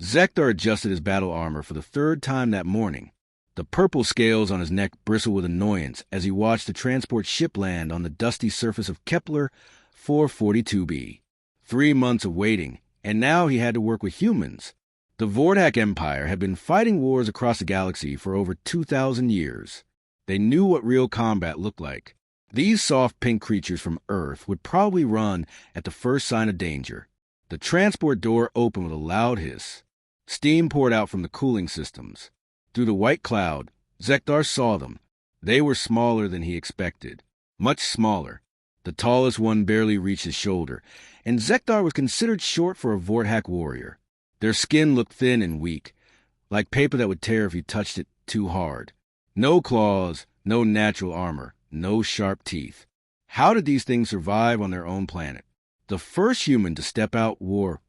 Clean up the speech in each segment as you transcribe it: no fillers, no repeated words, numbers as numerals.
Zekdar adjusted his battle armor for the third time that morning. The purple scales on his neck bristled with annoyance as he watched the transport ship land on the dusty surface of Kepler 442b. 3 months of waiting, and now he had to work with humans. The Vordak Empire had been fighting wars across the galaxy for over 2,000 years. They knew what real combat looked like. These soft pink creatures from Earth would probably run at the first sign of danger. The transport door opened with a loud hiss. Steam poured out from the cooling systems. Through the white cloud, Zekdar saw them. They were smaller than he expected. Much smaller. The tallest one barely reached his shoulder, and Zekdar was considered short for a Vordak warrior. Their skin looked thin and weak, like paper that would tear if you touched it too hard. No claws, no natural armor, no sharp teeth. How did these things survive on their own planet? The first human to step out wore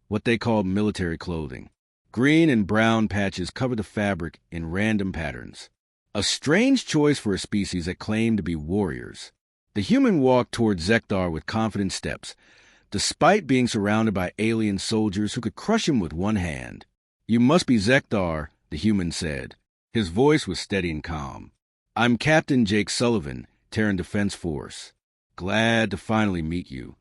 what they called military clothing. Green and brown patches covered the fabric in random patterns. A strange choice for a species that claimed to be warriors. The human walked toward Zekdar with confident steps, despite being surrounded by alien soldiers who could crush him with one hand. "You must be Zekdar," the human said. His voice was steady and calm. "I'm Captain Jake Sullivan, Terran Defense Force. Glad to finally meet you."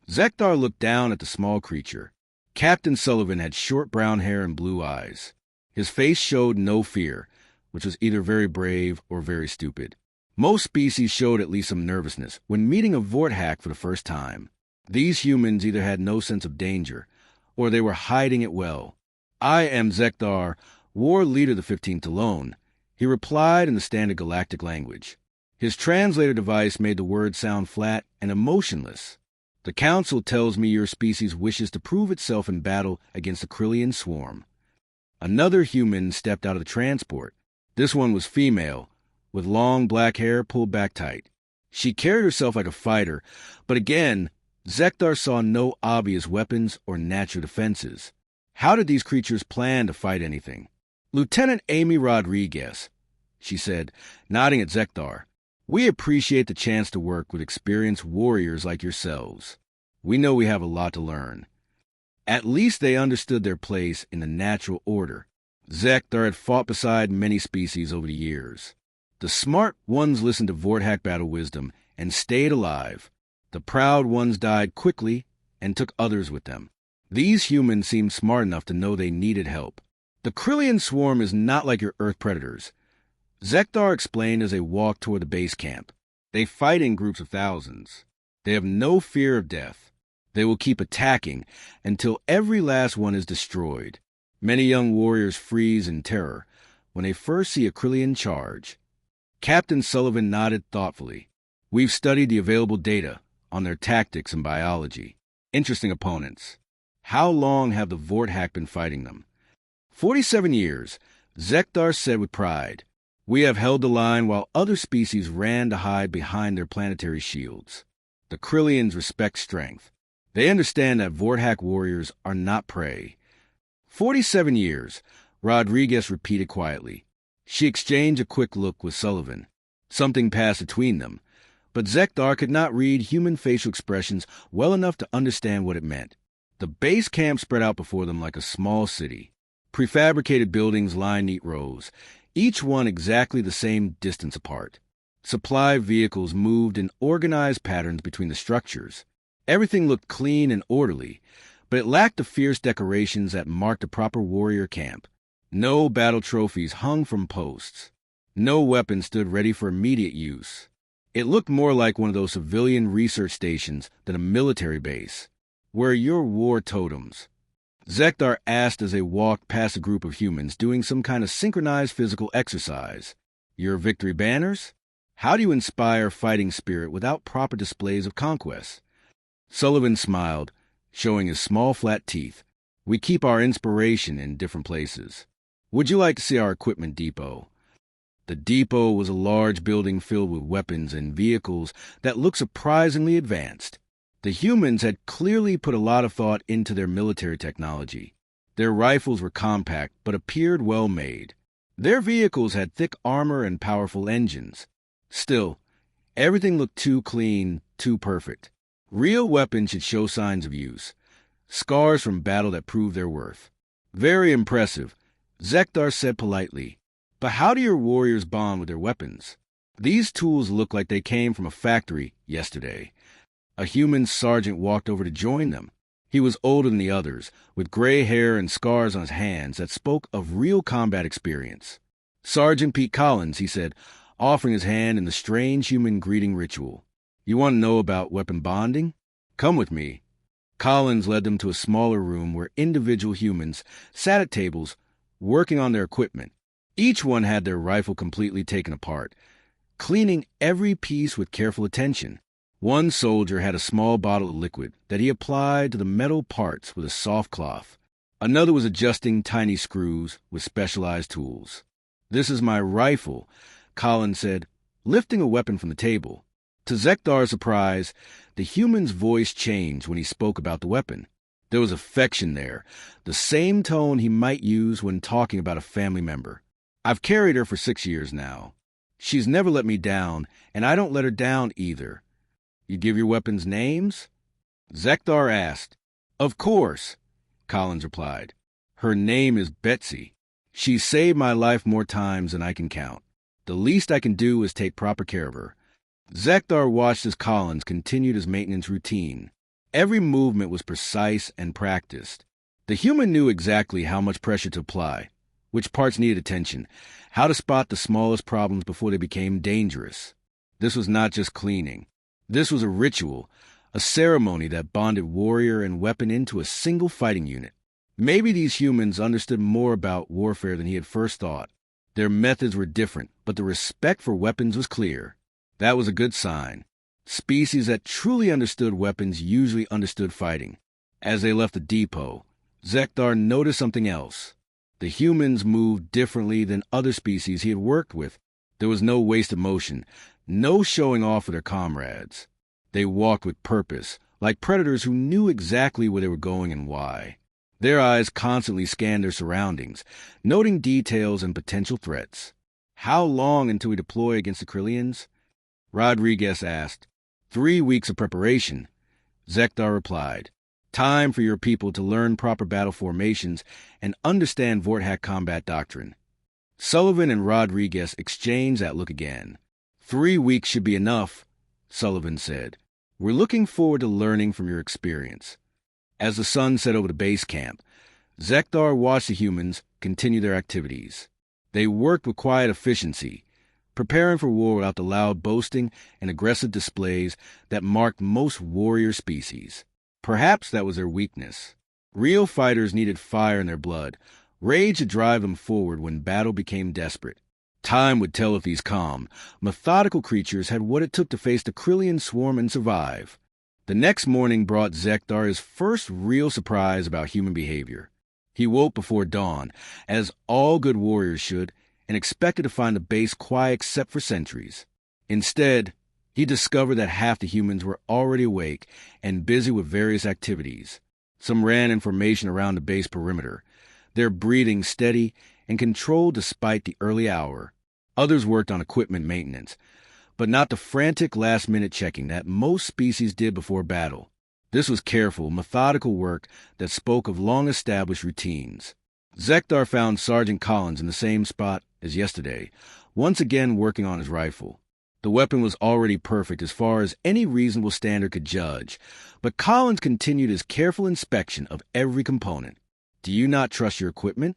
Zekdar looked down at the small creature. Captain Sullivan had short brown hair and blue eyes. His face showed no fear, which was either very brave or very stupid. Most species showed at least some nervousness when meeting a Vordak for the first time. These humans either had no sense of danger, or they were hiding it well. "I am Zekdar, War Leader the 15th Alone," he replied in the standard galactic language. His translator device made the words sound flat and emotionless. "The Council tells me your species wishes to prove itself in battle against the Krillian swarm." Another human stepped out of the transport. This one was female, with long black hair pulled back tight. She carried herself like a fighter, but again, Zekdar saw no obvious weapons or natural defenses. How did these creatures plan to fight anything? "Lieutenant Amy Rodriguez," she said, nodding at Zekdar. "We appreciate the chance to work with experienced warriors like yourselves. We know we have a lot to learn." At least they understood their place in the natural order. Zekdar had fought beside many species over the years. The smart ones listened to Vordak battle wisdom and stayed alive. The proud ones died quickly and took others with them. These humans seemed smart enough to know they needed help. "The Krillian swarm is not like your Earth predators," Zekdar explained as they walked toward the base camp. "They fight in groups of thousands. They have no fear of death. They will keep attacking until every last one is destroyed. Many young warriors freeze in terror when they first see a Krillian charge." Captain Sullivan nodded thoughtfully. "We've studied the available data on their tactics and biology. Interesting opponents. How long have the Vordak been fighting them?" 47 years, Zekdar said with pride. "We have held the line while other species ran to hide behind their planetary shields. The Krillians respect strength. They understand that Vordak warriors are not prey." 47 years, Rodriguez repeated quietly. She exchanged a quick look with Sullivan. Something passed between them, but Zekdar could not read human facial expressions well enough to understand what it meant. The base camp spread out before them like a small city. Prefabricated buildings lined neat rows, each one exactly the same distance apart. Supply vehicles moved in organized patterns between the structures. Everything looked clean and orderly, but it lacked the fierce decorations that marked a proper warrior camp. No battle trophies hung from posts. No weapons stood ready for immediate use. It looked more like one of those civilian research stations than a military base. "Where are your war totems?" Zekdar asked as they walked past a group of humans doing some kind of synchronized physical exercise. "Your victory banners? How do you inspire fighting spirit without proper displays of conquest?" Sullivan smiled, showing his small flat teeth. "We keep our inspiration in different places. Would you like to see our equipment depot?" The depot was a large building filled with weapons and vehicles that looked surprisingly advanced. The humans had clearly put a lot of thought into their military technology. Their rifles were compact but appeared well made. Their vehicles had thick armor and powerful engines. Still, everything looked too clean, too perfect. Real weapons should show signs of use, scars from battle that proved their worth. Very impressive, Zekdar said politely. But how do your warriors bond with their weapons? These tools look like they came from a factory yesterday. A human sergeant walked over to join them. He was older than the others, with gray hair and scars on his hands that spoke of real combat experience. Sergeant Pete Collins, he said, offering his hand in the strange human greeting ritual. You want to know about weapon bonding? Come with me. Collins led them to a smaller room where individual humans sat at tables, working on their equipment. Each one had their rifle completely taken apart, cleaning every piece with careful attention. One soldier had a small bottle of liquid that he applied to the metal parts with a soft cloth. Another was adjusting tiny screws with specialized tools. This is my rifle, Collins said, lifting a weapon from the table. To Zekdar's surprise, the human's voice changed when he spoke about the weapon. There was affection there, the same tone he might use when talking about a family member. I've carried her for 6 years now. She's never let me down, and I don't let her down either. You give your weapons names? Zekdar asked. Of course, Collins replied. Her name is Betsy. She's saved my life more times than I can count. The least I can do is take proper care of her. Zekdar watched as Collins continued his maintenance routine. Every movement was precise and practiced. The human knew exactly how much pressure to apply, which parts needed attention, how to spot the smallest problems before they became dangerous. This was not just cleaning. This was a ritual, a ceremony that bonded warrior and weapon into a single fighting unit. Maybe these humans understood more about warfare than he had first thought. Their methods were different, but the respect for weapons was clear. That was a good sign. Species that truly understood weapons usually understood fighting. As they left the depot, Zekdar noticed something else. The humans moved differently than other species he had worked with. There was no wasted motion, no showing off of their comrades. They walked with purpose, like predators who knew exactly where they were going and why. Their eyes constantly scanned their surroundings, noting details and potential threats. How long until we deploy against the Krillians? Rodriguez asked. 3 weeks of preparation, Zekdar replied. Time for your people to learn proper battle formations and understand Vorthack combat doctrine. Sullivan and Rodriguez exchanged that look again. 3 weeks should be enough, Sullivan said. We're looking forward to learning from your experience. As the sun set over the base camp, Zekdar watched the humans continue their activities. They worked with quiet efficiency, preparing for war without the loud boasting and aggressive displays that marked most warrior species. Perhaps that was their weakness. Real fighters needed fire in their blood, rage to drive them forward when battle became desperate. Time would tell if these calm, methodical creatures had what it took to face the Krillian swarm and survive. The next morning brought Zekdar his first real surprise about human behavior. He woke before dawn, as all good warriors should, and expected to find the base quiet except for sentries. Instead, he discovered that half the humans were already awake and busy with various activities. Some ran in formation around the base perimeter, their breathing steady and controlled despite the early hour. Others worked on equipment maintenance, but not the frantic last-minute checking that most species did before battle. This was careful, methodical work that spoke of long-established routines. Zekdar found Sergeant Collins in the same spot as yesterday, once again working on his rifle. The weapon was already perfect as far as any reasonable standard could judge, but Collins continued his careful inspection of every component. Do you not trust your equipment?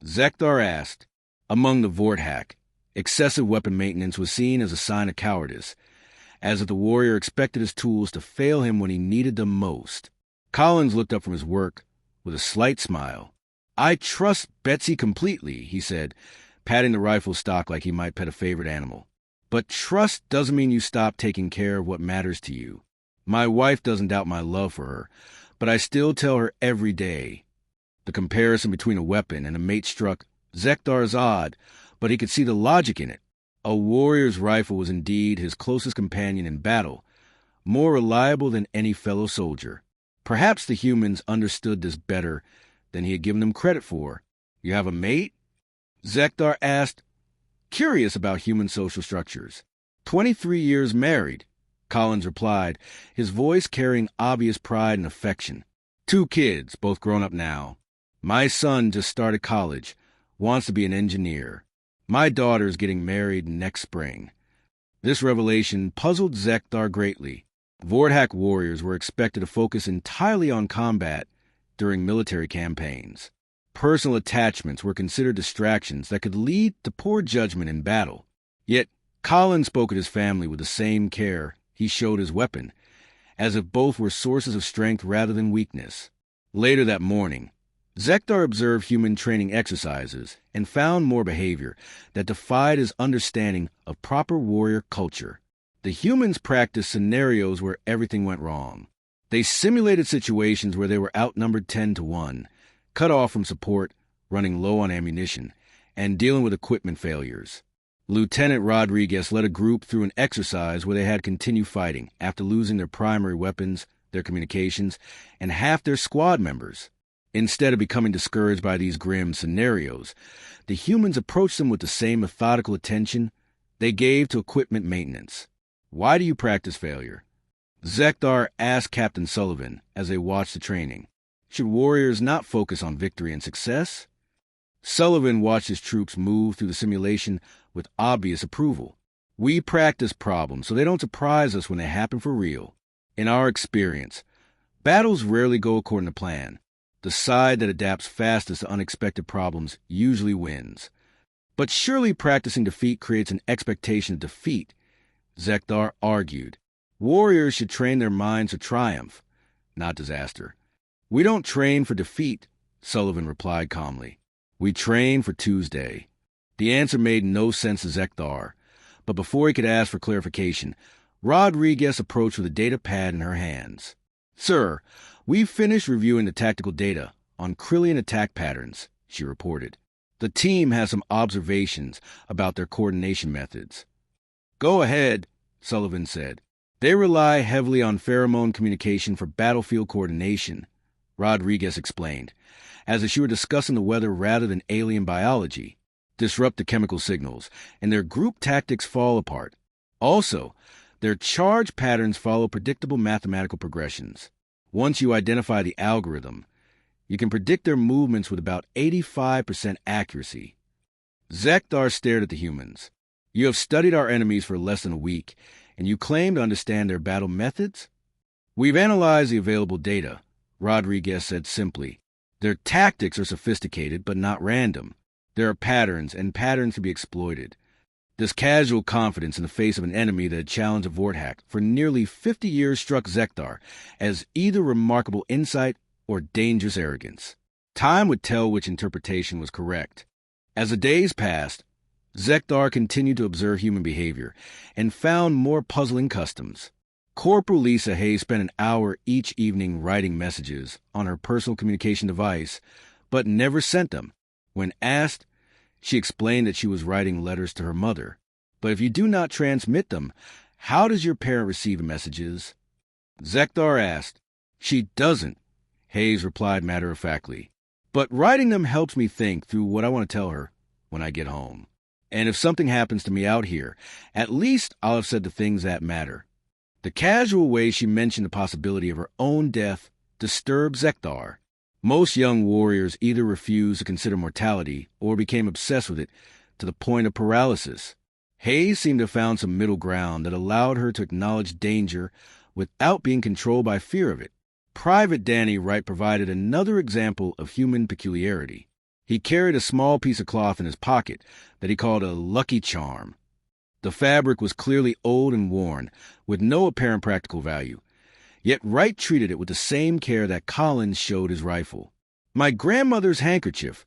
Zekdar asked. Among the Vorthack, excessive weapon maintenance was seen as a sign of cowardice, as if the warrior expected his tools to fail him when he needed them most. Collins looked up from his work with a slight smile. I trust Betsy completely, he said, patting the rifle stock like he might pet a favorite animal. But trust doesn't mean you stop taking care of what matters to you. My wife doesn't doubt my love for her, but I still tell her every day. The comparison between a weapon and a mate struck Zekdar as odd, but he could see the logic in it. A warrior's rifle was indeed his closest companion in battle, more reliable than any fellow soldier. Perhaps the humans understood this better than he had given them credit for. You have a mate? Zekdar asked, curious about human social structures. 23 years married, Collins replied, his voice carrying obvious pride and affection. 2 kids, both grown up now. My son just started college, wants to be an engineer. My daughter's getting married next spring. This revelation puzzled Zekdar greatly. Vordak warriors were expected to focus entirely on combat during military campaigns. Personal attachments were considered distractions that could lead to poor judgment in battle. Yet, Colin spoke of his family with the same care he showed his weapon, as if both were sources of strength rather than weakness. Later that morning, Zekdar observed human training exercises and found more behavior that defied his understanding of proper warrior culture. The humans practiced scenarios where everything went wrong. They simulated situations where they were outnumbered 10-1, cut off from support, running low on ammunition, and dealing with equipment failures. Lieutenant Rodriguez led a group through an exercise where they had to continue fighting after losing their primary weapons, their communications, and half their squad members. Instead of becoming discouraged by these grim scenarios, the humans approached them with the same methodical attention they gave to equipment maintenance. Why do you practice failure? Zekdar asked Captain Sullivan as they watched the training. Should warriors not focus on victory and success? Sullivan watched his troops move through the simulation with obvious approval. We practice problems so they don't surprise us when they happen for real. In our experience, battles rarely go according to plan. The side that adapts fastest to unexpected problems usually wins. But surely practicing defeat creates an expectation of defeat, Zekdar argued. Warriors should train their minds for triumph, not disaster. We don't train for defeat, Sullivan replied calmly. We train for Tuesday. The answer made no sense to Zekdar, but before he could ask for clarification, Rodriguez approached with a data pad in her hands. Sir, we've finished reviewing the tactical data on Krillian attack patterns, she reported. The team has some observations about their coordination methods. Go ahead, Sullivan said. They rely heavily on pheromone communication for battlefield coordination, Rodriguez explained, as if she were discussing the weather rather than alien biology. Disrupt the chemical signals, and their group tactics fall apart. Also, their charge patterns follow predictable mathematical progressions. Once you identify the algorithm, you can predict their movements with about 85% accuracy. Zekdar stared at the humans. You have studied our enemies for less than a week, and you claim to understand their battle methods? We've analyzed the available data, Rodriguez said simply. Their tactics are sophisticated, but not random. There are patterns, and patterns to be exploited. This casual confidence in the face of an enemy that had challenged a Vordak for nearly 50 years struck Zekdar as either remarkable insight or dangerous arrogance. Time would tell which interpretation was correct. As the days passed, Zekdar continued to observe human behavior and found more puzzling customs. Corporal Lisa Hayes spent an hour each evening writing messages on her personal communication device, but never sent them. When asked, she explained that she was writing letters to her mother. But if you do not transmit them, how does your parent receive the messages? Zekdar asked. She doesn't, Hayes replied matter-of-factly. But writing them helps me think through what I want to tell her when I get home. And if something happens to me out here, at least I'll have said the things that matter. The casual way she mentioned the possibility of her own death disturbed Zekdar. Most young warriors either refused to consider mortality or became obsessed with it to the point of paralysis. Hayes seemed to have found some middle ground that allowed her to acknowledge danger without being controlled by fear of it. Private Danny Wright provided another example of human peculiarity. He carried a small piece of cloth in his pocket that he called a lucky charm. The fabric was clearly old and worn, with no apparent practical value. Yet Wright treated it with the same care that Collins showed his rifle. My grandmother's handkerchief,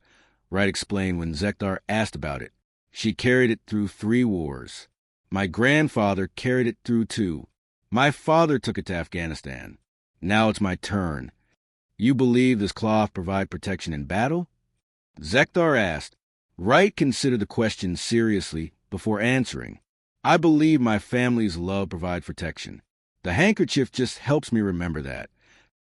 Wright explained when Zekdar asked about it. She carried it through 3 wars. My grandfather carried it through 2. My father took it to Afghanistan. Now it's my turn. You believe this cloth provides protection in battle? Zekdar asked. Wright considered the question seriously before answering. I believe my family's love provides protection. The handkerchief just helps me remember that.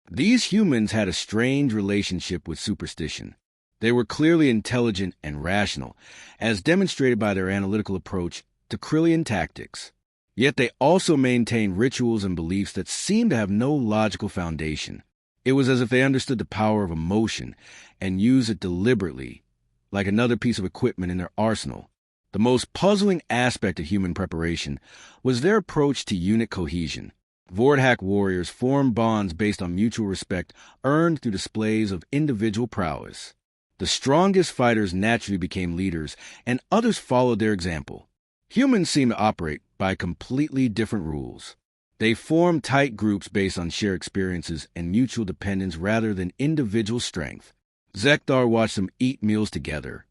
These humans had a strange relationship with superstition. They were clearly intelligent and rational, as demonstrated by their analytical approach to Krillian tactics. Yet they also maintained rituals and beliefs that seemed to have no logical foundation. It was as if they understood the power of emotion and used it deliberately, like another piece of equipment in their arsenal. The most puzzling aspect of human preparation was their approach to unit cohesion. Vorthak warriors formed bonds based on mutual respect earned through displays of individual prowess. The strongest fighters naturally became leaders, and others followed their example. Humans seem to operate by completely different rules. They form tight groups based on shared experiences and mutual dependence rather than individual strength. Zekdar watched them eat meals together,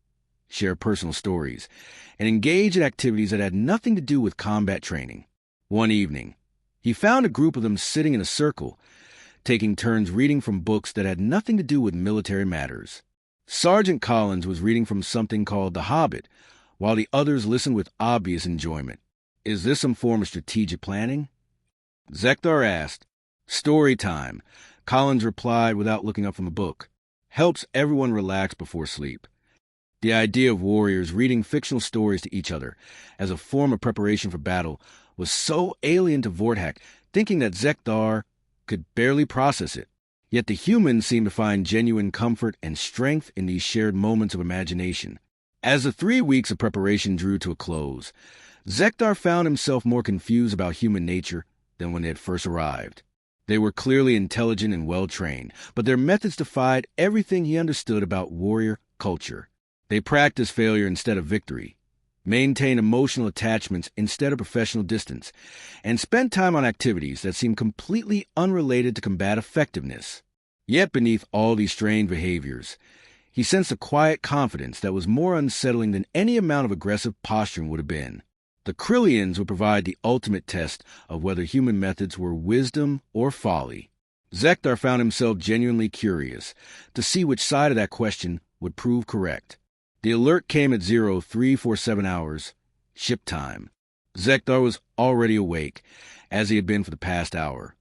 share personal stories, and engage in activities that had nothing to do with combat training. One evening, he found a group of them sitting in a circle, taking turns reading from books that had nothing to do with military matters. Sergeant Collins was reading from something called The Hobbit, while the others listened with obvious enjoyment. Is this some form of strategic planning? Zekdar asked. Story time, Collins replied without looking up from the book. Helps everyone relax before sleep. The idea of warriors reading fictional stories to each other as a form of preparation for battle was so alien to Vorthak, thinking that Zekdar could barely process it. Yet the humans seemed to find genuine comfort and strength in these shared moments of imagination. As the 3 weeks of preparation drew to a close, Zekdar found himself more confused about human nature than when they had first arrived. They were clearly intelligent and well-trained, but their methods defied everything he understood about warrior culture. They practiced failure instead of victory, maintained emotional attachments instead of professional distance, and spent time on activities that seemed completely unrelated to combat effectiveness. Yet beneath all these strange behaviors, he sensed a quiet confidence that was more unsettling than any amount of aggressive posturing would have been. The Krillians would provide the ultimate test of whether human methods were wisdom or folly. Zekdar found himself genuinely curious to see which side of that question would prove correct. The alert came at 0347 hours, ship time. Zekdar was already awake, as he had been for the past hour,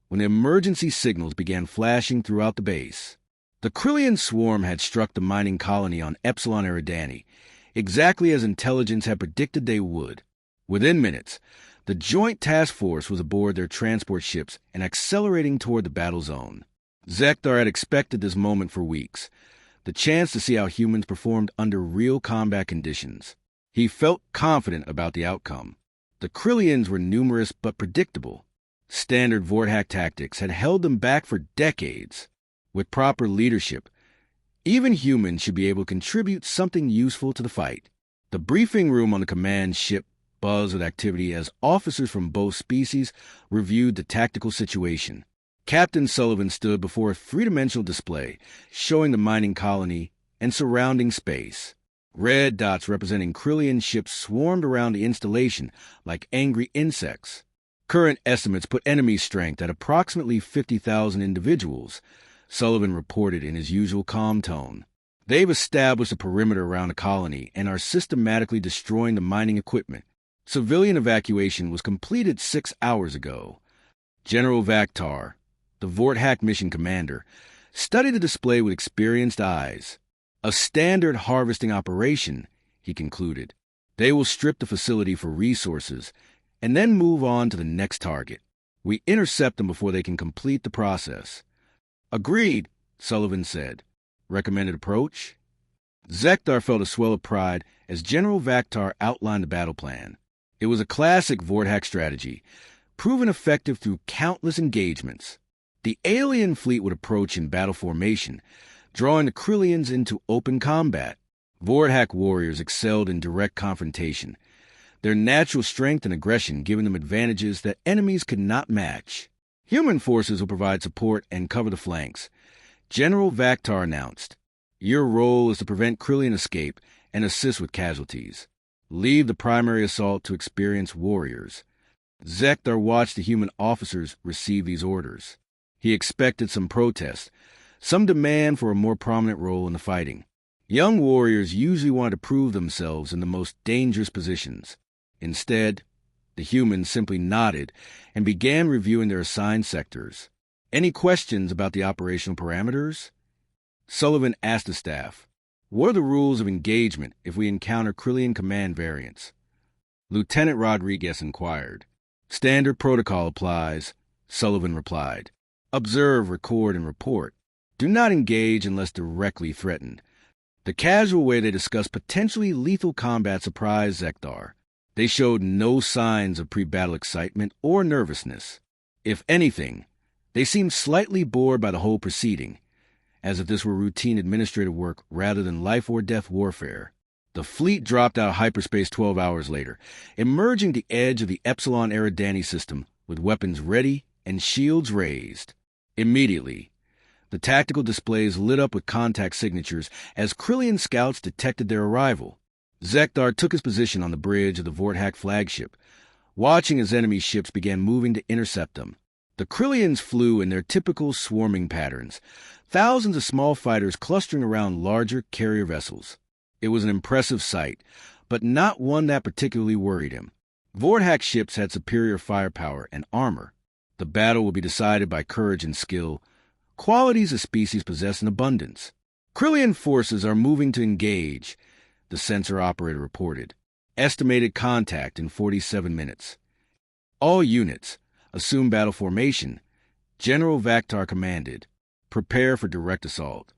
when the emergency signals began flashing throughout the base. The Krillian swarm had struck the mining colony on Epsilon Eridani, exactly as intelligence had predicted they would. Within minutes, the Joint Task Force was aboard their transport ships and accelerating toward the battle zone. Zekdar had expected this moment for weeks, the chance to see how humans performed under real combat conditions. He felt confident about the outcome. The Krillians were numerous but predictable. Standard Vorthak tactics had held them back for decades. With proper leadership, even humans should be able to contribute something useful to the fight. The briefing room on the command ship buzzed with activity as officers from both species reviewed the tactical situation. Captain Sullivan stood before a three-dimensional display showing the mining colony and surrounding space. Red dots representing Krillian ships swarmed around the installation like angry insects. Current estimates put enemy strength at approximately 50,000 individuals, Sullivan reported in his usual calm tone. They've established a perimeter around the colony and are systematically destroying the mining equipment. Civilian evacuation was completed 6 hours ago. General Vaktar, the Vorthak mission commander, studied the display with experienced eyes. A standard harvesting operation, he concluded. They will strip the facility for resources and then move on to the next target. We intercept them before they can complete the process. Agreed, Sullivan said. Recommended approach? Zekdar felt a swell of pride as General Vaktar outlined the battle plan. It was a classic Vorthak strategy, proven effective through countless engagements. The alien fleet would approach in battle formation, drawing the Krillians into open combat. Vorthak warriors excelled in direct confrontation, their natural strength and aggression giving them advantages that enemies could not match. Human forces will provide support and cover the flanks. General Vaktar announced, Your role is to prevent Krillian escape and assist with casualties. Leave the primary assault to experienced warriors. Zekdar watched the human officers receive these orders. He expected some protest, some demand for a more prominent role in the fighting. Young warriors usually wanted to prove themselves in the most dangerous positions. Instead, the humans simply nodded and began reviewing their assigned sectors. Any questions about the operational parameters? Sullivan asked the staff, What are the rules of engagement if we encounter Krillian command variants? Lieutenant Rodriguez inquired. Standard protocol applies, Sullivan replied. Observe, record, and report. Do not engage unless directly threatened. The casual way they discussed potentially lethal combat surprised Zekdar. They showed no signs of pre-battle excitement or nervousness. If anything, they seemed slightly bored by the whole proceeding, as if this were routine administrative work rather than life-or-death warfare. The fleet dropped out of hyperspace 12 hours later, emerging the edge of the Epsilon Eridani system with weapons ready and shields raised. Immediately, the tactical displays lit up with contact signatures as Krillian scouts detected their arrival. Zekdar took his position on the bridge of the Vorthak flagship, watching as enemy ships began moving to intercept them. The Krillians flew in their typical swarming patterns, thousands of small fighters clustering around larger carrier vessels. It was an impressive sight, but not one that particularly worried him. Vorthak ships had superior firepower and armor. The battle would be decided by courage and skill, qualities a species possess in abundance. Krillian forces are moving to engage, the sensor operator reported. Estimated contact in 47 minutes. All units, assume battle formation. General Vaktar commanded. Prepare for direct assault.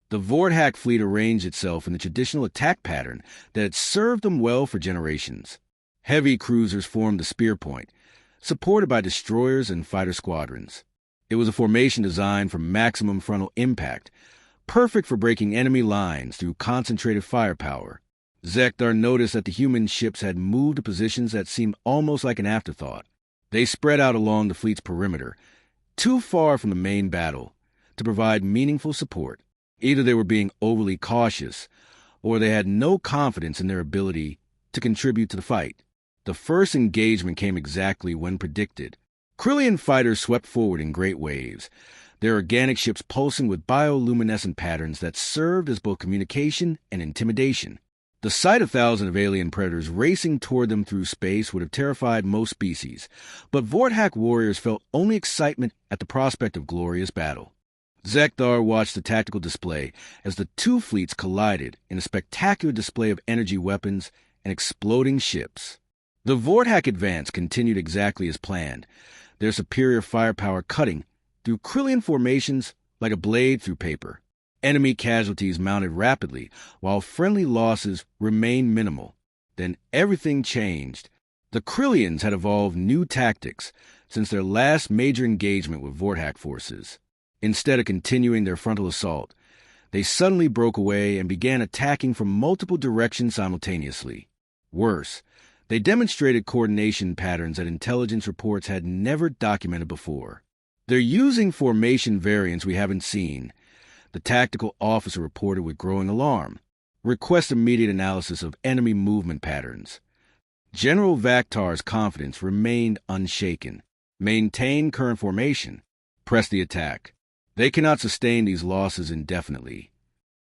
The Vorthak fleet arranged itself in the traditional attack pattern that had served them well for generations. Heavy cruisers formed the spear point, supported by destroyers and fighter squadrons. It was a formation designed for maximum frontal impact, perfect for breaking enemy lines through concentrated firepower. Zekdar noticed that the human ships had moved to positions that seemed almost like an afterthought. They spread out along the fleet's perimeter, too far from the main battle, to provide meaningful support. Either they were being overly cautious, or they had no confidence in their ability to contribute to the fight. The first engagement came exactly when predicted. Krillian fighters swept forward in great waves, their organic ships pulsing with bioluminescent patterns that served as both communication and intimidation. The sight of thousands of alien predators racing toward them through space would have terrified most species, but Vorthak warriors felt only excitement at the prospect of glorious battle. Zekdar watched the tactical display as the two fleets collided in a spectacular display of energy weapons and exploding ships. The Vorthak advance continued exactly as planned, their superior firepower cutting through Krillian formations like a blade through paper. Enemy casualties mounted rapidly, while friendly losses remained minimal. Then everything changed. The Krillians had evolved new tactics since their last major engagement with Vorthak forces. Instead of continuing their frontal assault, they suddenly broke away and began attacking from multiple directions simultaneously. Worse, they demonstrated coordination patterns that intelligence reports had never documented before. They're using formation variants we haven't seen, the tactical officer reported with growing alarm. Request immediate analysis of enemy movement patterns. General Vaktar's confidence remained unshaken. Maintain current formation. Press the attack. They cannot sustain these losses indefinitely.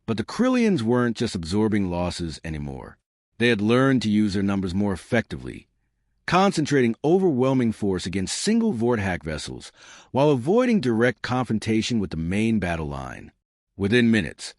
But the Krillians weren't just absorbing losses anymore. They had learned to use their numbers more effectively, concentrating overwhelming force against single Vorthak vessels while avoiding direct confrontation with the main battle line. Within minutes,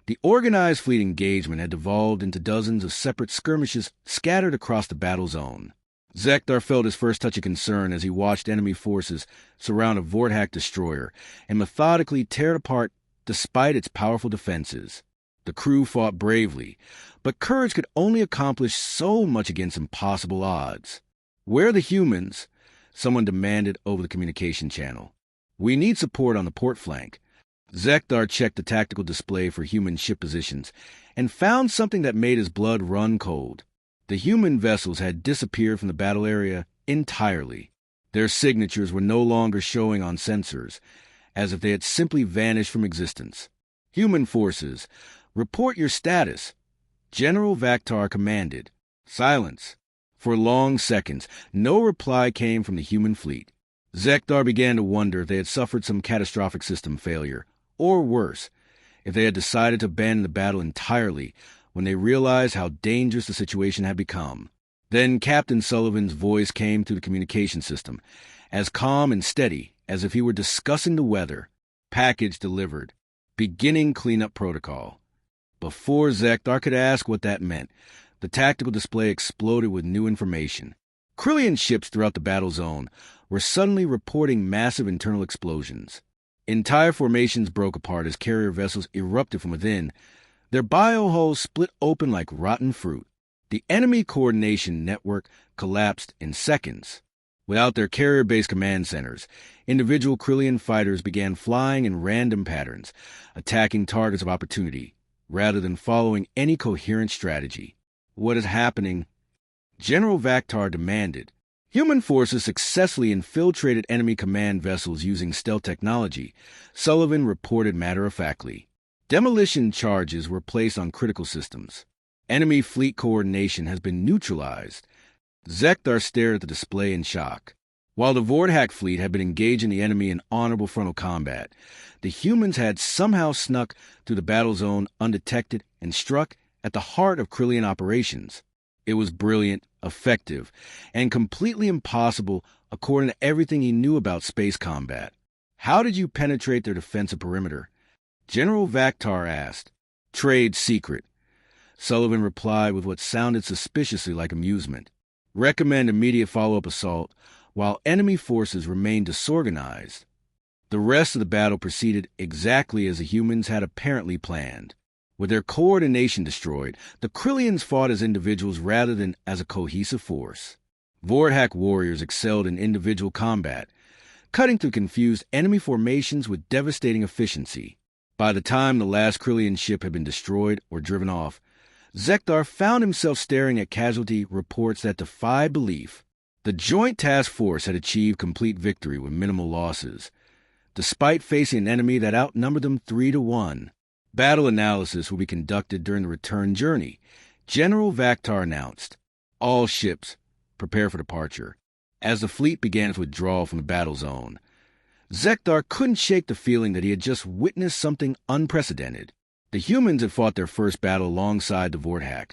the organized fleet engagement had devolved into dozens of separate skirmishes scattered across the battle zone. Zekdar felt his first touch of concern as he watched enemy forces surround a Vorthak destroyer and methodically tear it apart despite its powerful defenses. The crew fought bravely, but courage could only accomplish so much against impossible odds. "Where are the humans?" someone demanded over the communication channel. "We need support on the port flank." Zekdar checked the tactical display for human ship positions and found something that made his blood run cold. The human vessels had disappeared from the battle area entirely. Their signatures were no longer showing on sensors, as if they had simply vanished from existence. "Human forces, report your status," General Vaktar commanded. Silence. For long seconds, no reply came from the human fleet. Zekdar began to wonder if they had suffered some catastrophic system failure, or worse, if they had decided to abandon the battle entirely when they realized how dangerous the situation had become. Then Captain Sullivan's voice came through the communication system, as calm and steady as if he were discussing the weather. "Package delivered. Beginning cleanup protocol." Before Zekdar could ask what that meant, the tactical display exploded with new information. Krillian ships throughout the battle zone were suddenly reporting massive internal explosions. Entire formations broke apart as carrier vessels erupted from within. Their biohulls split open like rotten fruit. The enemy coordination network collapsed in seconds. Without their carrier-based command centers, individual Krillian fighters began flying in random patterns, attacking targets of opportunity, rather than following any coherent strategy. What is happening? General Vaktar demanded. Human forces successfully infiltrated enemy command vessels using stealth technology, Sullivan reported matter-of-factly. Demolition charges were placed on critical systems. Enemy fleet coordination has been neutralized. Zekdar stared at the display in shock. While the Vordak fleet had been engaging the enemy in honorable frontal combat, the humans had somehow snuck through the battle zone undetected and struck at the heart of Krillian operations. It was brilliant, effective, and completely impossible according to everything he knew about space combat. How did you penetrate their defensive perimeter? General Vaktar asked. Trade secret. Sullivan replied with what sounded suspiciously like amusement. Recommend immediate follow-up assault while enemy forces remained disorganized. The rest of the battle proceeded exactly as the humans had apparently planned. With their coordination destroyed, the Krillians fought as individuals rather than as a cohesive force. Vordak warriors excelled in individual combat, cutting through confused enemy formations with devastating efficiency. By the time the last Krillian ship had been destroyed or driven off, Zekdar found himself staring at casualty reports that defied belief. The Joint Task Force had achieved complete victory with minimal losses, despite facing an enemy that outnumbered them 3-1. Battle analysis will be conducted during the return journey, General Vaktar announced. All ships, prepare for departure. As the fleet began its withdrawal from the battle zone, Zekdar couldn't shake the feeling that he had just witnessed something unprecedented. The humans had fought their first battle alongside the Vordak,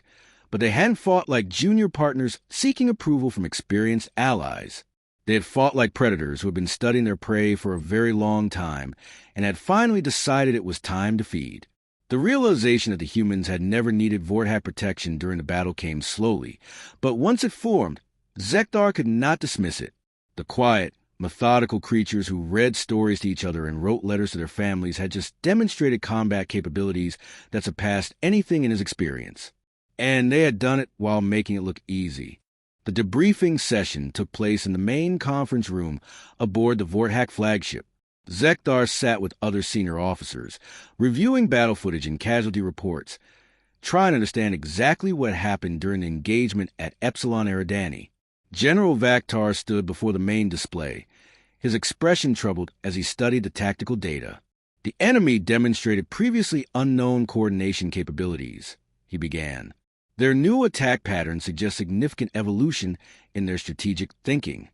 but they hadn't fought like junior partners seeking approval from experienced allies. They had fought like predators who had been studying their prey for a very long time and had finally decided it was time to feed. The realization that the humans had never needed Vordak protection during the battle came slowly, but once it formed, Zekdar could not dismiss it. The quiet, methodical creatures who read stories to each other and wrote letters to their families had just demonstrated combat capabilities that surpassed anything in his experience. And they had done it while making it look easy. The debriefing session took place in the main conference room aboard the Vordak flagship. Zekdar sat with other senior officers, reviewing battle footage and casualty reports, trying to understand exactly what happened during the engagement at Epsilon Eridani. General Vaktar stood before the main display, his expression troubled as he studied the tactical data. The enemy demonstrated previously unknown coordination capabilities, he began. Their new attack pattern suggests significant evolution in their strategic thinking.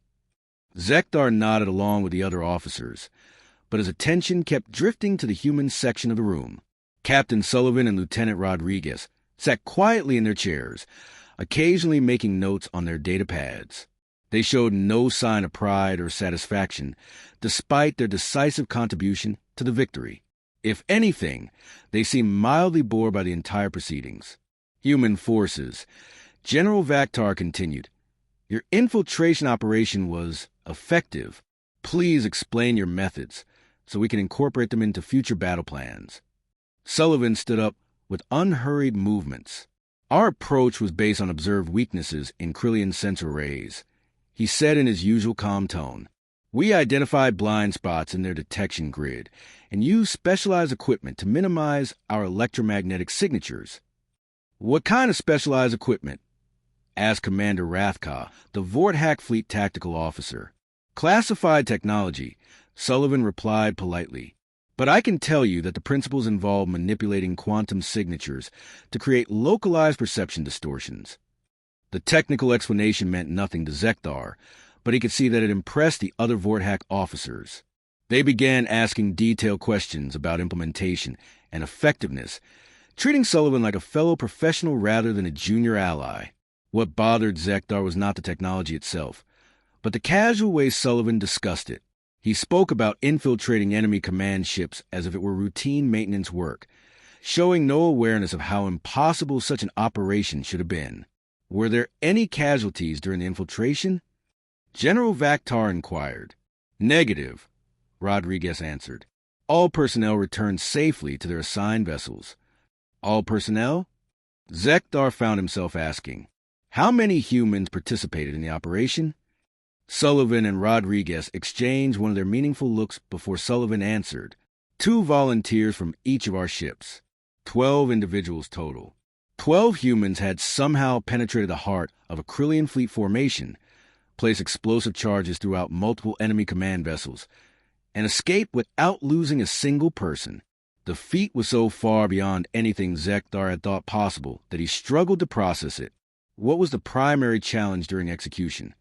Zekdar nodded along with the other officers, but his attention kept drifting to the human section of the room. Captain Sullivan and Lieutenant Rodriguez sat quietly in their chairs, occasionally making notes on their data pads. They showed no sign of pride or satisfaction, despite their decisive contribution to the victory. If anything, they seemed mildly bored by the entire proceedings. Human forces. General Vaktar continued. Your infiltration operation was effective. Please explain your methods, so we can incorporate them into future battle plans. Sullivan stood up with unhurried movements. Our approach was based on observed weaknesses in Krillian sensor arrays, he said in his usual calm tone. We identified blind spots in their detection grid and used specialized equipment to minimize our electromagnetic signatures. What kind of specialized equipment? Asked Commander Rathka, the Vordak Fleet tactical officer. Classified technology, Sullivan replied politely. But I can tell you that the principles involve manipulating quantum signatures to create localized perception distortions. The technical explanation meant nothing to Zekdar, but he could see that it impressed the other Vordak officers. They began asking detailed questions about implementation and effectiveness, treating Sullivan like a fellow professional rather than a junior ally. What bothered Zekdar was not the technology itself, but the casual way Sullivan discussed it. He spoke about infiltrating enemy command ships as if it were routine maintenance work, showing no awareness of how impossible such an operation should have been. Were there any casualties during the infiltration? General Vaktar inquired. Negative, Rodriguez answered. All personnel returned safely to their assigned vessels. All personnel? Zekdar found himself asking. How many humans participated in the operation? Sullivan and Rodriguez exchanged one of their meaningful looks before Sullivan answered. 2 volunteers from each of our ships. 12 individuals total. 12 humans had somehow penetrated the heart of a Krillian fleet formation, placed explosive charges throughout multiple enemy command vessels, and escaped without losing a single person. The feat was so far beyond anything Zekdar had thought possible that he struggled to process it. What was the primary challenge during execution?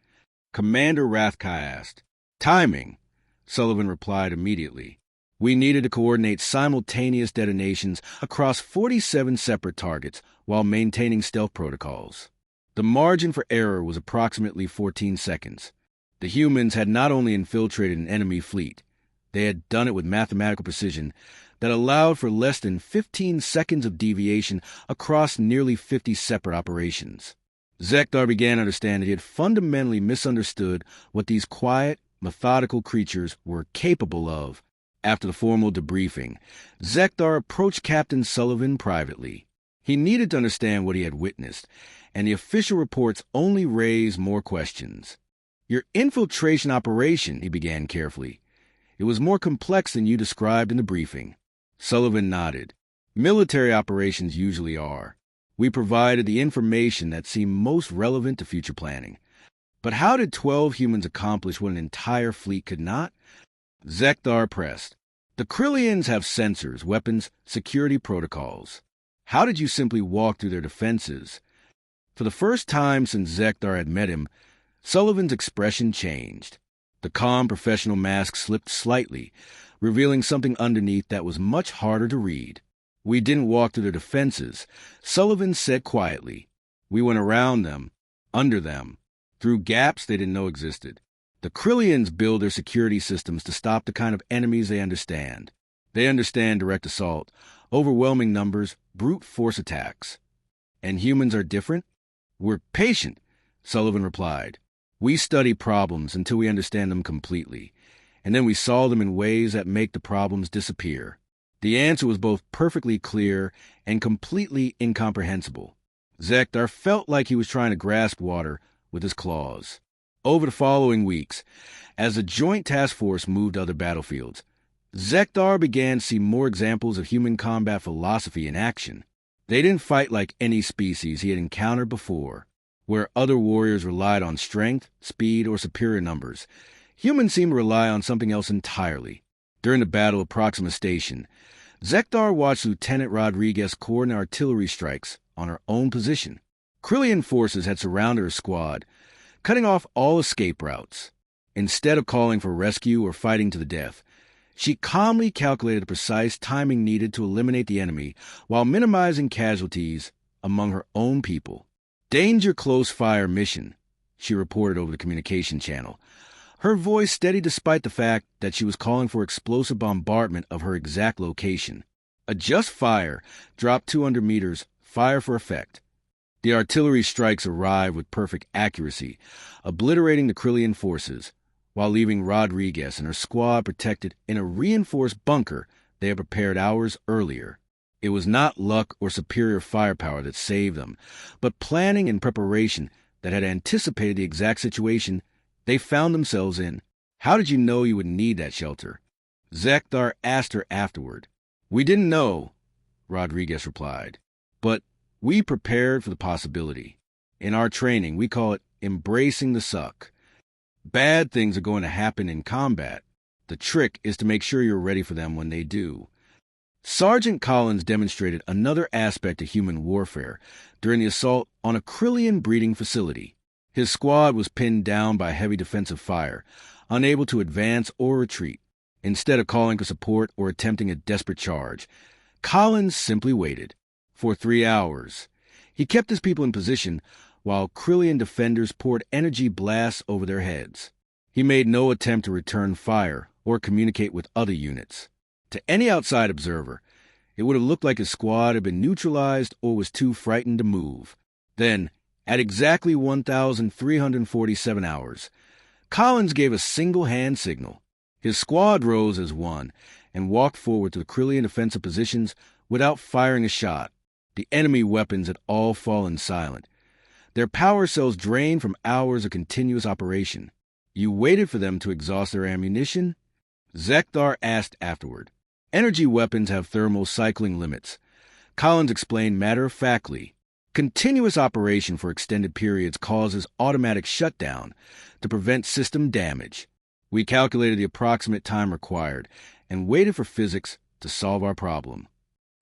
Commander Rathkai asked. Timing, Sullivan replied immediately. We needed to coordinate simultaneous detonations across 47 separate targets while maintaining stealth protocols. The margin for error was approximately 14 seconds. The humans had not only infiltrated an enemy fleet, they had done it with mathematical precision that allowed for less than 15 seconds of deviation across nearly 50 separate operations. Zekdar began to understand that he had fundamentally misunderstood what these quiet, methodical creatures were capable of. After the formal debriefing, Zekdar approached Captain Sullivan privately. He needed to understand what he had witnessed, and the official reports only raised more questions. Your infiltration operation, he began carefully. It was more complex than you described in the briefing. Sullivan nodded. Military operations usually are. We provided the information that seemed most relevant to future planning. But how did 12 humans accomplish what an entire fleet could not? Zekdar pressed. The Krillians have sensors, weapons, security protocols. How did you simply walk through their defenses? For the first time since Zekdar had met him, Sullivan's expression changed. The calm professional mask slipped slightly, revealing something underneath that was much harder to read. We didn't walk through their defenses, Sullivan said quietly. We went around them, under them, through gaps they didn't know existed. The Krillians build their security systems to stop the kind of enemies they understand. They understand direct assault, overwhelming numbers, brute force attacks. And humans are different? We're patient, Sullivan replied. We study problems until we understand them completely, and then we solve them in ways that make the problems disappear. The answer was both perfectly clear and completely incomprehensible. Zekdar felt like he was trying to grasp water with his claws. Over the following weeks, as the Joint Task Force moved to other battlefields, Zekdar began to see more examples of human combat philosophy in action. They didn't fight like any species he had encountered before, where other warriors relied on strength, speed, or superior numbers. Humans seemed to rely on something else entirely. During the Battle of Proxima Station, Zekdar watched Lieutenant Rodriguez coordinate artillery strikes on her own position. Krillian forces had surrounded her squad, cutting off all escape routes. Instead of calling for rescue or fighting to the death, she calmly calculated the precise timing needed to eliminate the enemy while minimizing casualties among her own people. Danger close fire mission, she reported over the communication channel, her voice steady despite the fact that she was calling for explosive bombardment of her exact location. Adjust fire, drop 200 meters, fire for effect. The artillery strikes arrived with perfect accuracy, obliterating the Krillian forces, while leaving Rodriguez and her squad protected in a reinforced bunker they had prepared hours earlier. It was not luck or superior firepower that saved them, but planning and preparation that had anticipated the exact situation they found themselves in. How did you know you would need that shelter? Zekdar asked her afterward. We didn't know, Rodriguez replied, but we prepared for the possibility. In our training, we call it embracing the suck. Bad things are going to happen in combat. The trick is to make sure you're ready for them when they do. Sergeant Collins demonstrated another aspect of human warfare during the assault on a Krillian breeding facility. His squad was pinned down by heavy defensive fire, unable to advance or retreat. Instead of calling for support or attempting a desperate charge, Collins simply waited. For 3 hours, he kept his people in position while Krillian defenders poured energy blasts over their heads. He made no attempt to return fire or communicate with other units. To any outside observer, it would have looked like his squad had been neutralized or was too frightened to move. Then At exactly 1,347 hours, Collins gave a single hand signal. His squad rose as one and walked forward to the Krillian defensive positions without firing a shot. The enemy weapons had all fallen silent, their power cells drained from hours of continuous operation. You waited for them to exhaust their ammunition? Zekdar asked afterward. Energy weapons have thermal cycling limits. Collins explained matter-of-factly. Continuous operation for extended periods causes automatic shutdown to prevent system damage. We calculated the approximate time required and waited for physics to solve our problem.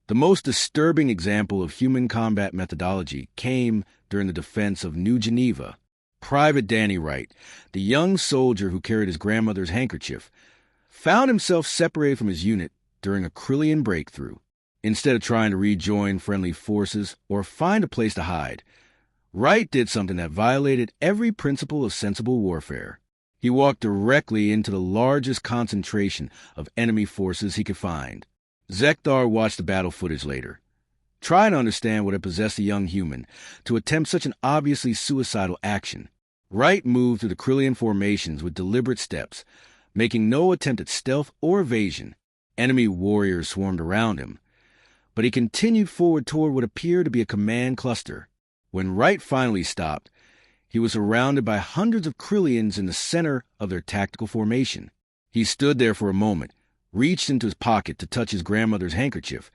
The most disturbing example of human combat methodology came during the defense of New Geneva. Private Danny Wright, the young soldier who carried his grandmother's handkerchief, found himself separated from his unit during a Krillian breakthrough. Instead of trying to rejoin friendly forces or find a place to hide, Wright did something that violated every principle of sensible warfare. He walked directly into the largest concentration of enemy forces he could find. Zekdar watched the battle footage later, trying to understand what had possessed a young human to attempt such an obviously suicidal action. Wright moved through the Krillian formations with deliberate steps, making no attempt at stealth or evasion. Enemy warriors swarmed around him, but he continued forward toward what appeared to be a command cluster. When Wright finally stopped, he was surrounded by hundreds of Krillians in the center of their tactical formation. He stood there for a moment, reached into his pocket to touch his grandmother's handkerchief,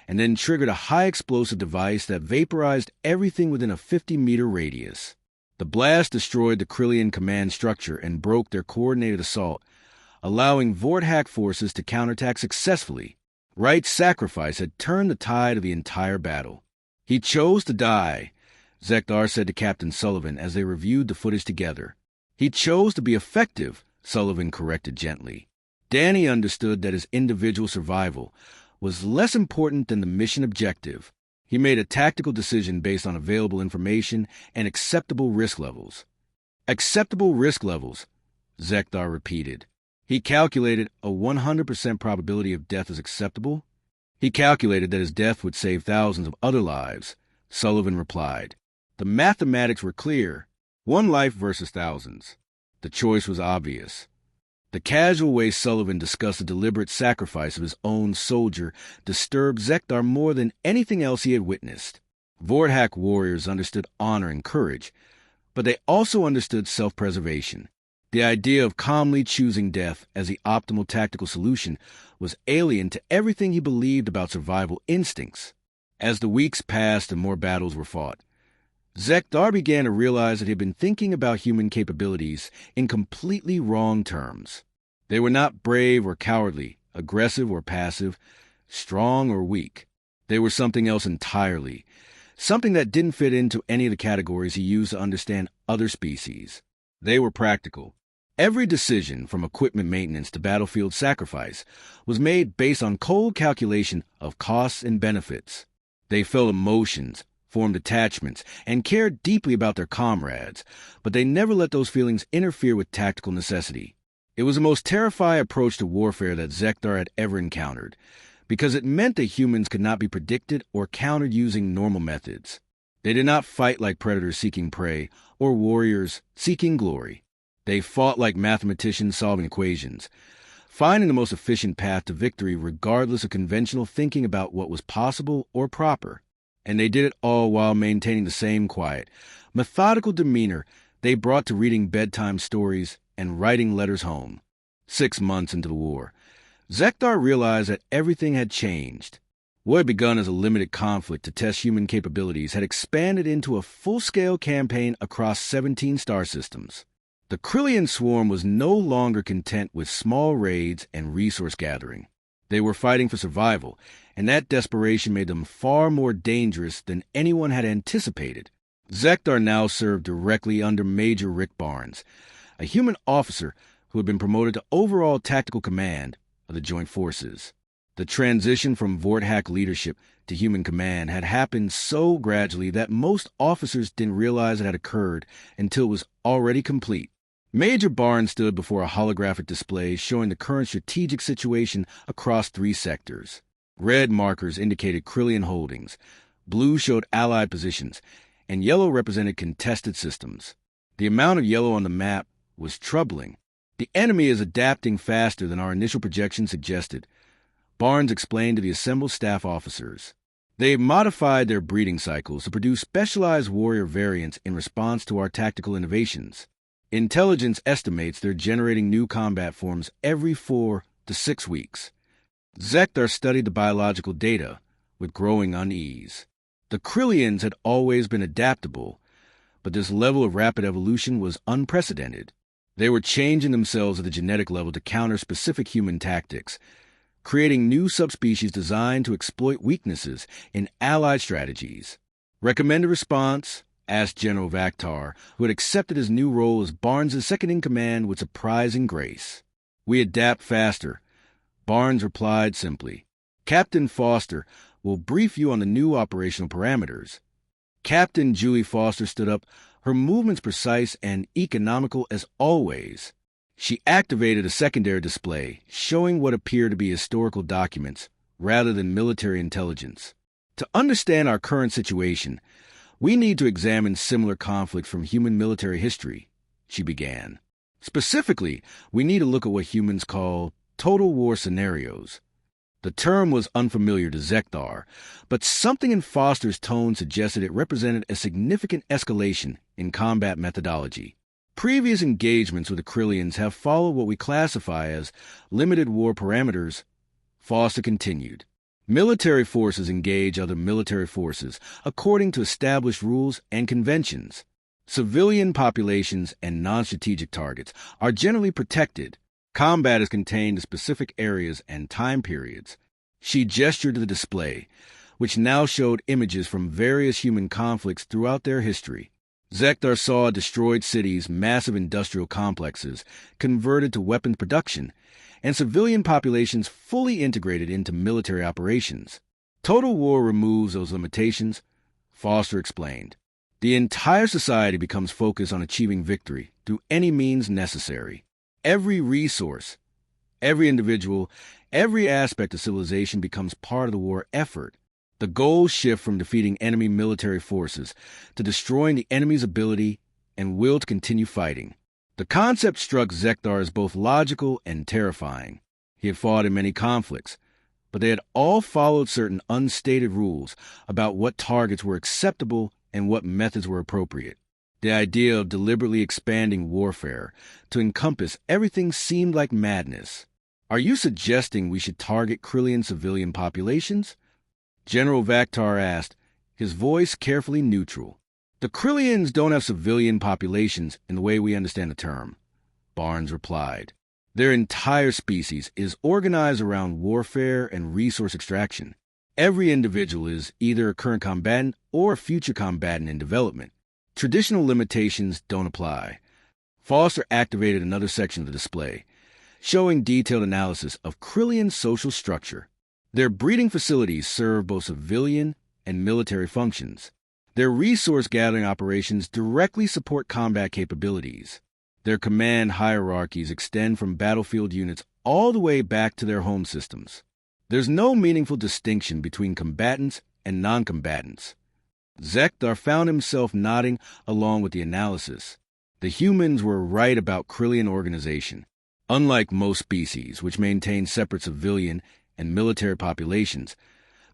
and then triggered a high-explosive device that vaporized everything within a 50-meter radius. The blast destroyed the Krillian command structure and broke their coordinated assault, allowing Vorthak forces to counterattack successfully. Wright's sacrifice had turned the tide of the entire battle. He chose to die, Zekdar said to Captain Sullivan as they reviewed the footage together. He chose to be effective, Sullivan corrected gently. Danny understood that his individual survival was less important than the mission objective. He made a tactical decision based on available information and acceptable risk levels. Acceptable risk levels, Zekdar repeated. He calculated a 100% probability of death as acceptable. He calculated that his death would save thousands of other lives, Sullivan replied. The mathematics were clear. One life versus thousands. The choice was obvious. The casual way Sullivan discussed the deliberate sacrifice of his own soldier disturbed Zekdar more than anything else he had witnessed. Vorthak warriors understood honor and courage, but they also understood self-preservation. The idea of calmly choosing death as the optimal tactical solution was alien to everything he believed about survival instincts. As the weeks passed and more battles were fought, Zekdar began to realize that he had been thinking about human capabilities in completely wrong terms. They were not brave or cowardly, aggressive or passive, strong or weak. They were something else entirely, something that didn't fit into any of the categories he used to understand other species. They were practical. Every decision, from equipment maintenance to battlefield sacrifice, was made based on cold calculation of costs and benefits. They felt emotions, formed attachments, and cared deeply about their comrades, but they never let those feelings interfere with tactical necessity. It was the most terrifying approach to warfare that Zekdar had ever encountered, because it meant that humans could not be predicted or countered using normal methods. They did not fight like predators seeking prey or warriors seeking glory. They fought like mathematicians solving equations, finding the most efficient path to victory regardless of conventional thinking about what was possible or proper. And they did it all while maintaining the same quiet, methodical demeanor they brought to reading bedtime stories and writing letters home. 6 months into the war, Zekdar realized that everything had changed. What had begun as a limited conflict to test human capabilities had expanded into a full-scale campaign across 17 star systems. The Krillian swarm was no longer content with small raids and resource gathering. They were fighting for survival, and that desperation made them far more dangerous than anyone had anticipated. Zekdar now served directly under Major Rick Barnes, a human officer who had been promoted to overall tactical command of the Joint Forces. The transition from Vorthak leadership to human command had happened so gradually that most officers didn't realize it had occurred until it was already complete. Major Barnes stood before a holographic display showing the current strategic situation across 3 sectors. Red markers indicated Krillian holdings, blue showed Allied positions, and yellow represented contested systems. The amount of yellow on the map was troubling. The enemy is adapting faster than our initial projections suggested, Barnes explained to the assembled staff officers. They modified their breeding cycles to produce specialized warrior variants in response to our tactical innovations. Intelligence estimates they're generating new combat forms every 4 to 6 weeks. Zekdar studied the biological data with growing unease. The Krillians had always been adaptable, but this level of rapid evolution was unprecedented. They were changing themselves at the genetic level to counter specific human tactics, creating new subspecies designed to exploit weaknesses in allied strategies. Recommended response? Asked General Vaktar, who had accepted his new role as Barnes' second-in-command with surprising grace. We adapt faster. Barnes replied simply. Captain Foster will brief you on the new operational parameters. Captain Julie Foster stood up, her movements precise and economical as always. She activated a secondary display, showing what appeared to be historical documents rather than military intelligence. To understand our current situation, we need to examine similar conflicts from human military history, she began. Specifically, we need to look at what humans call total war scenarios. The term was unfamiliar to Zekdar, but something in Foster's tone suggested it represented a significant escalation in combat methodology. Previous engagements with the Krillians have followed what we classify as limited war parameters, Foster continued. Military forces engage other military forces according to established rules and conventions. Civilian populations and non-strategic targets are generally protected. Combat is contained to specific areas and time periods. She gestured to the display, which now showed images from various human conflicts throughout their history. Zekdar saw destroyed cities, massive industrial complexes converted to weapons production, and civilian populations fully integrated into military operations. Total war removes those limitations, Foster explained. The entire society becomes focused on achieving victory through any means necessary. Every resource, every individual, every aspect of civilization becomes part of the war effort. The goals shift from defeating enemy military forces to destroying the enemy's ability and will to continue fighting. The concept struck Zekdar as both logical and terrifying. He had fought in many conflicts, but they had all followed certain unstated rules about what targets were acceptable and what methods were appropriate. The idea of deliberately expanding warfare to encompass everything seemed like madness. Are you suggesting we should target Krillian civilian populations? General Vaktar asked, his voice carefully neutral. The Krillians don't have civilian populations in the way we understand the term, Barnes replied. Their entire species is organized around warfare and resource extraction. Every individual is either a current combatant or a future combatant in development. Traditional limitations don't apply. Foster activated another section of the display, showing detailed analysis of Krillian social structure. Their breeding facilities serve both civilian and military functions. Their resource-gathering operations directly support combat capabilities. Their command hierarchies extend from battlefield units all the way back to their home systems. There's no meaningful distinction between combatants and non-combatants. Zekdar found himself nodding along with the analysis. The humans were right about Krillian organization. Unlike most species, which maintain separate civilian and military populations,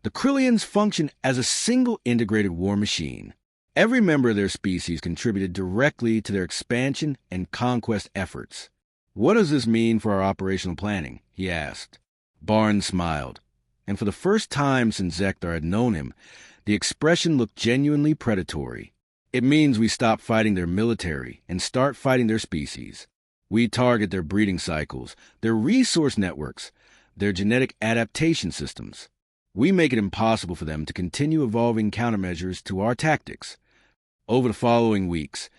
the Krillians function as a single integrated war machine. Every member of their species contributed directly to their expansion and conquest efforts. What does this mean for our operational planning? He asked. Barnes smiled, and for the first time since Zekdar had known him, the expression looked genuinely predatory. It means we stop fighting their military and start fighting their species. We target their breeding cycles, their resource networks, their genetic adaptation systems. We make it impossible for them to continue evolving countermeasures to our tactics. Over the following weeks,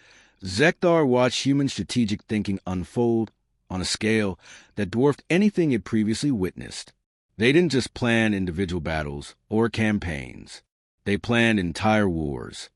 Zekdar watched human strategic thinking unfold on a scale that dwarfed anything he had previously witnessed. They didn't just plan individual battles or campaigns. They planned entire wars,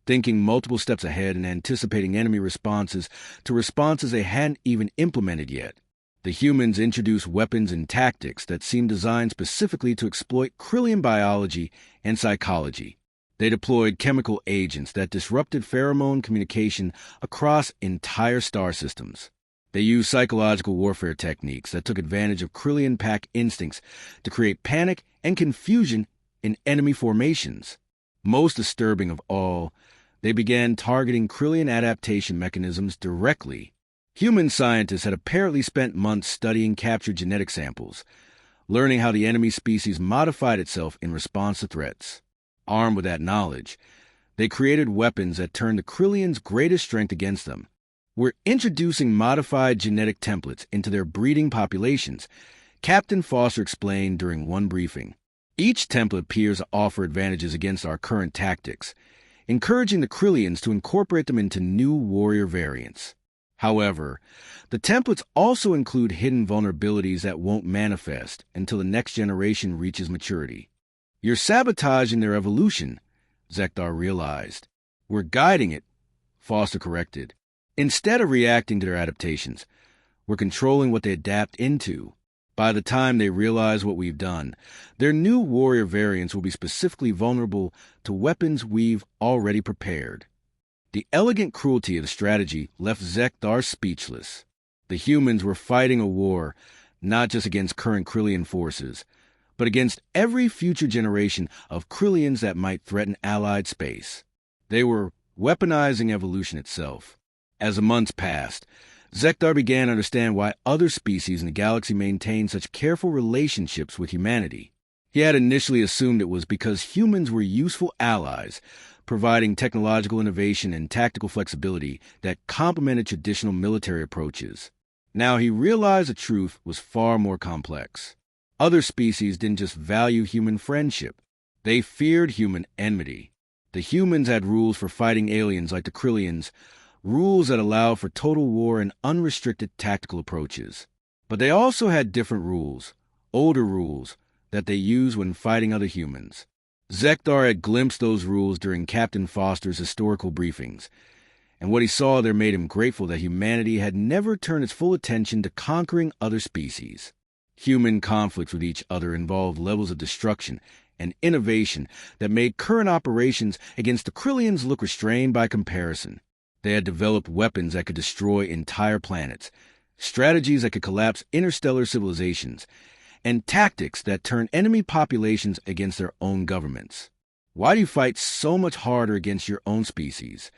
thinking multiple steps ahead and anticipating enemy responses to responses they hadn't even implemented yet. The humans introduced weapons and tactics that seemed designed specifically to exploit Krillian biology and psychology. They deployed chemical agents that disrupted pheromone communication across entire star systems. They used psychological warfare techniques that took advantage of Kryllian pack instincts to create panic and confusion in enemy formations. Most disturbing of all, they began targeting Kryllian adaptation mechanisms directly. Human scientists had apparently spent months studying captured genetic samples, learning how the enemy species modified itself in response to threats. Armed with that knowledge, they created weapons that turned the Kryllians' greatest strength against them. We're introducing modified genetic templates into their breeding populations, Captain Foster explained during one briefing. Each template appears to offer advantages against our current tactics, encouraging the Kryllians to incorporate them into new warrior variants. However, the templates also include hidden vulnerabilities that won't manifest until the next generation reaches maturity. You're sabotaging their evolution, Zekdar realized. We're guiding it, Foster corrected. Instead of reacting to their adaptations, we're controlling what they adapt into. By the time they realize what we've done, their new warrior variants will be specifically vulnerable to weapons we've already prepared. The elegant cruelty of the strategy left Zekdar speechless. The humans were fighting a war not just against current Kryllian forces, but against every future generation of Kryllians that might threaten allied space. They were weaponizing evolution itself. As the months passed, Zekdar began to understand why other species in the galaxy maintained such careful relationships with humanity. He had initially assumed it was because humans were useful allies, providing technological innovation and tactical flexibility that complemented traditional military approaches. Now he realized the truth was far more complex. Other species didn't just value human friendship. They feared human enmity. The humans had rules for fighting aliens like the Kryllians, rules that allowed for total war and unrestricted tactical approaches. But they also had different rules, older rules, that they used when fighting other humans. Zekdar had glimpsed those rules during Captain Foster's historical briefings, and what he saw there made him grateful that humanity had never turned its full attention to conquering other species. Human conflicts with each other involved levels of destruction and innovation that made current operations against the Kryllians look restrained by comparison. They had developed weapons that could destroy entire planets, strategies that could collapse interstellar civilizations, and tactics that turn enemy populations against their own governments. Why do you fight so much harder against your own species?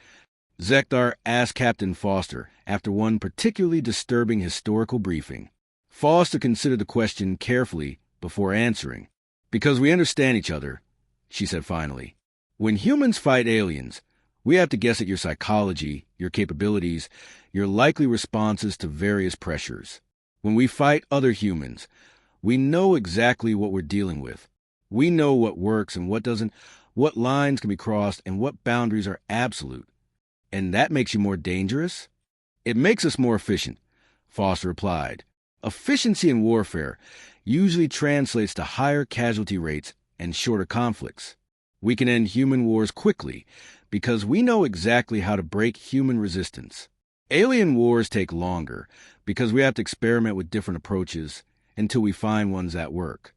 Zekdar asked Captain Foster after one particularly disturbing historical briefing. Foster considered the question carefully before answering. Because we understand each other, she said finally. When humans fight aliens, we have to guess at your psychology, your capabilities, your likely responses to various pressures. When we fight other humans, we know exactly what we're dealing with. We know what works and what doesn't, what lines can be crossed, and what boundaries are absolute. And that makes you more dangerous? It makes us more efficient, Foster replied. Efficiency in warfare usually translates to higher casualty rates and shorter conflicts. We can end human wars quickly because we know exactly how to break human resistance. Alien wars take longer because we have to experiment with different approaches until we find ones that work.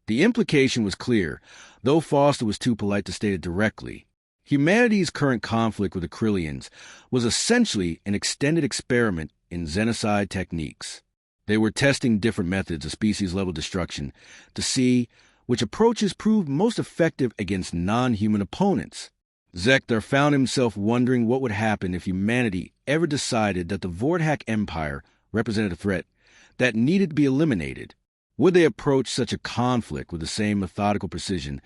The implication was clear, though Foster was too polite to state it directly. Humanity's current conflict with the Kryllians was essentially an extended experiment in xenocide techniques. They were testing different methods of species-level destruction to see which approaches proved most effective against non-human opponents. Zekdar found himself wondering what would happen if humanity ever decided that the Vorthak Empire represented a threat that needed to be eliminated. Would they approach such a conflict with the same methodical precision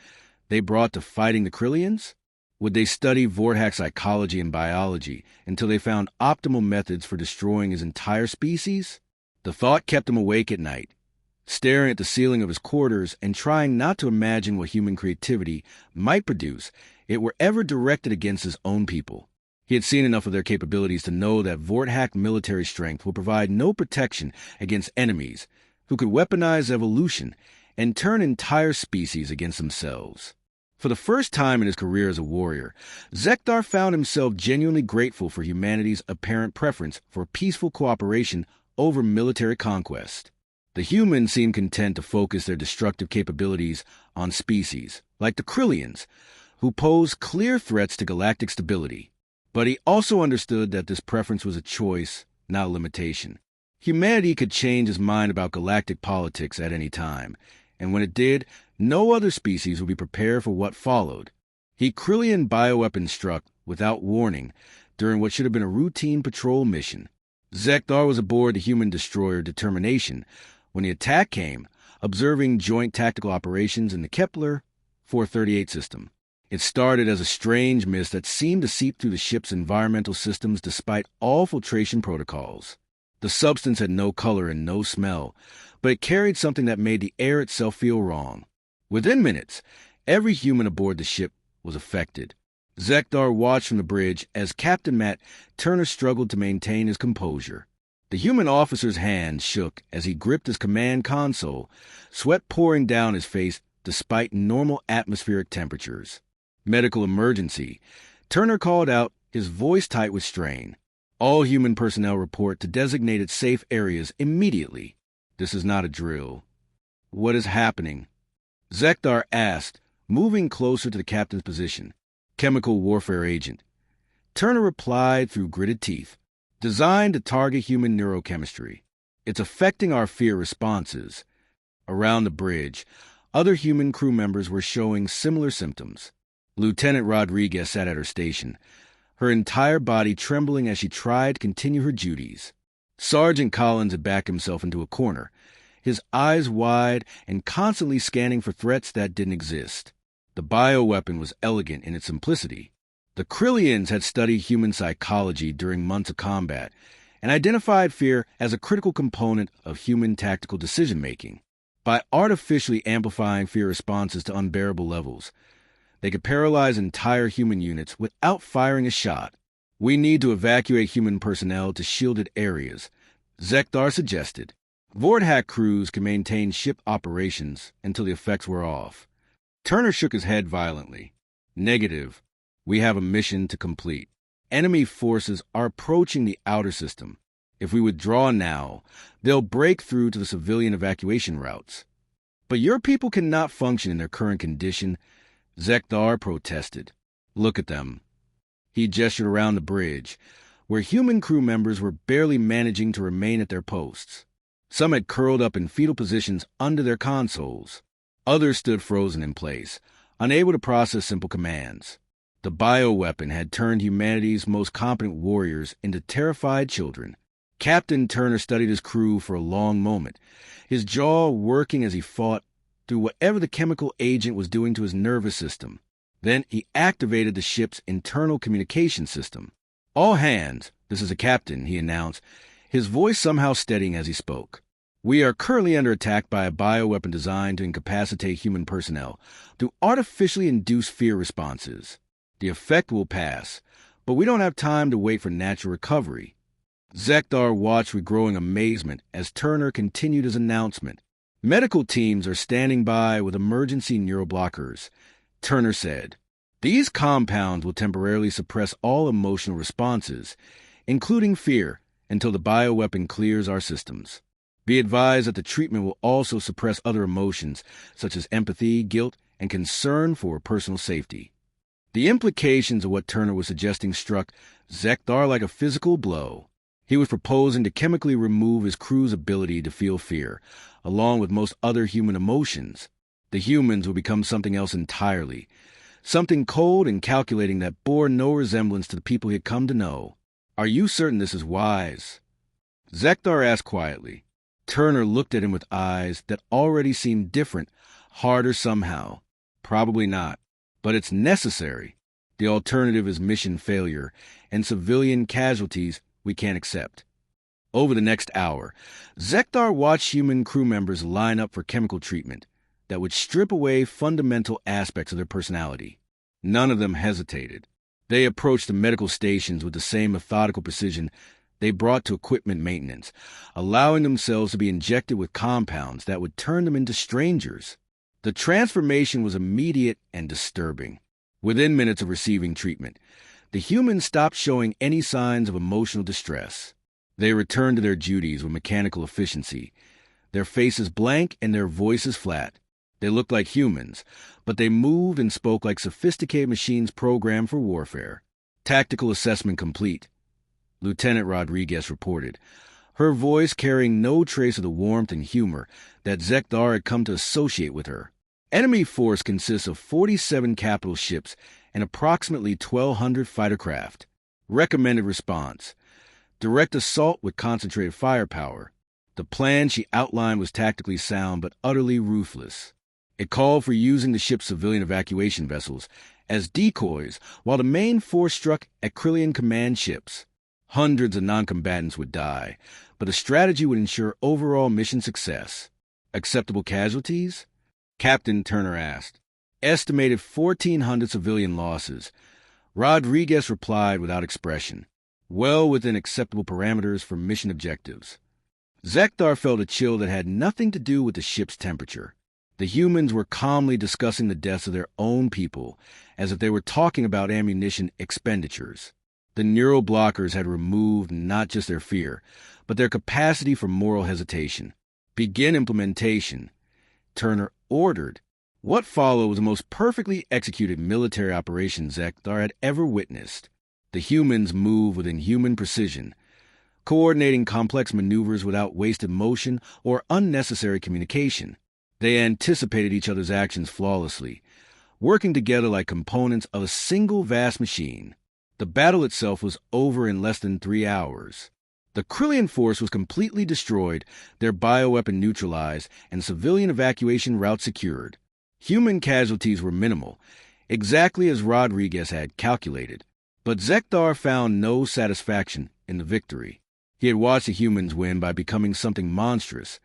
they brought to fighting the Kryllians? Would they study Vorthak psychology and biology until they found optimal methods for destroying his entire species? The thought kept him awake at night, staring at the ceiling of his quarters and trying not to imagine what human creativity might produce if it were ever directed against his own people. He had seen enough of their capabilities to know that Vorthak military strength will provide no protection against enemies who could weaponize evolution and turn entire species against themselves. For the first time in his career as a warrior, Zekdar found himself genuinely grateful for humanity's apparent preference for peaceful cooperation over military conquest. The humans seemed content to focus their destructive capabilities on species, like the Kryllians, who posed clear threats to galactic stability. But he also understood that this preference was a choice, not a limitation. Humanity could change his mind about galactic politics at any time, and when it did, no other species would be prepared for what followed. He Krillian bioweapon struck, without warning, during what should have been a routine patrol mission. Zekthar was aboard the human destroyer Determination when the attack came, observing joint tactical operations in the Kepler 438 system. It started as a strange mist that seemed to seep through the ship's environmental systems despite all filtration protocols. The substance had no color and no smell, but it carried something that made the air itself feel wrong. Within minutes, every human aboard the ship was affected. Zekthar watched from the bridge as Captain Matt Turner struggled to maintain his composure. The human officer's hand shook as he gripped his command console, sweat pouring down his face despite normal atmospheric temperatures. Medical emergency. Turner called out, his voice tight with strain. All human personnel report to designated safe areas immediately. This is not a drill. What is happening? Zekthar asked, moving closer to the captain's position. Chemical warfare agent. Turner replied through gritted teeth. Designed to target human neurochemistry. It's affecting our fear responses. Around the bridge, other human crew members were showing similar symptoms. Lieutenant Rodriguez sat at her station, her entire body trembling as she tried to continue her duties. Sergeant Collins had backed himself into a corner, his eyes wide and constantly scanning for threats that didn't exist. The bioweapon was elegant in its simplicity. The Krillians had studied human psychology during months of combat and identified fear as a critical component of human tactical decision-making. By artificially amplifying fear responses to unbearable levels, they could paralyze entire human units without firing a shot. We need to evacuate human personnel to shielded areas, Zekthar suggested. Vordhack crews can maintain ship operations until the effects were off. Turner shook his head violently. Negative. We have a mission to complete. Enemy forces are approaching the outer system. If we withdraw now, they'll break through to the civilian evacuation routes. But your people cannot function in their current condition, Zekthar protested. Look at them. He gestured around the bridge, where human crew members were barely managing to remain at their posts. Some had curled up in fetal positions under their consoles. Others stood frozen in place, unable to process simple commands. The bioweapon had turned humanity's most competent warriors into terrified children. Captain Turner studied his crew for a long moment, his jaw working as he fought through whatever the chemical agent was doing to his nervous system. Then he activated the ship's internal communication system. All hands, this is a captain, he announced, his voice somehow steadying as he spoke. We are currently under attack by a bioweapon designed to incapacitate human personnel through artificially induced fear responses. The effect will pass, but we don't have time to wait for natural recovery. Zekthar watched with growing amazement as Turner continued his announcement. Medical teams are standing by with emergency neuroblockers, Turner said. These compounds will temporarily suppress all emotional responses, including fear, until the bioweapon clears our systems. Be advised that the treatment will also suppress other emotions, such as empathy, guilt, and concern for personal safety. The implications of what Turner was suggesting struck Zekthar like a physical blow. He was proposing to chemically remove his crew's ability to feel fear, along with most other human emotions. The humans would become something else entirely, something cold and calculating that bore no resemblance to the people he had come to know. Are you certain this is wise? Zekthar asked quietly. Turner looked at him with eyes that already seemed different, harder somehow. Probably not. But it's necessary. The alternative is mission failure and civilian casualties we can't accept. Over the next hour, Zekthar watched human crew members line up for chemical treatment that would strip away fundamental aspects of their personality. None of them hesitated. They approached the medical stations with the same methodical precision they brought to equipment maintenance, allowing themselves to be injected with compounds that would turn them into strangers. The transformation was immediate and disturbing. Within minutes of receiving treatment, the humans stopped showing any signs of emotional distress. They returned to their duties with mechanical efficiency, their faces blank and their voices flat. They looked like humans, but they moved and spoke like sophisticated machines programmed for warfare. Tactical assessment complete, Lieutenant Rodriguez reported, her voice carrying no trace of the warmth and humor that Zekdar had come to associate with her. Enemy force consists of 47 capital ships and approximately 1,200 fighter craft. Recommended response: direct assault with concentrated firepower. The plan she outlined was tactically sound but utterly ruthless. It called for using the ship's civilian evacuation vessels as decoys while the main force struck at Krillian command ships. Hundreds of non-combatants would die, but the strategy would ensure overall mission success. Acceptable casualties? Captain Turner asked. Estimated 1,400 civilian losses. Rodriguez replied without expression. Well within acceptable parameters for mission objectives. Zekdar felt a chill that had nothing to do with the ship's temperature. The humans were calmly discussing the deaths of their own people, as if they were talking about ammunition expenditures. The neural blockers had removed not just their fear, but their capacity for moral hesitation. Begin implementation, Turner ordered. What followed was the most perfectly executed military operation Zekdar had ever witnessed. The humans moved with inhuman precision, coordinating complex maneuvers without wasted motion or unnecessary communication. They anticipated each other's actions flawlessly, working together like components of a single vast machine. The battle itself was over in less than 3 hours. The Krillian force was completely destroyed, their bioweapon neutralized, and civilian evacuation routes secured. Human casualties were minimal, exactly as Rodriguez had calculated. But Zekdar found no satisfaction in the victory. He had watched the humans win by becoming something monstrous,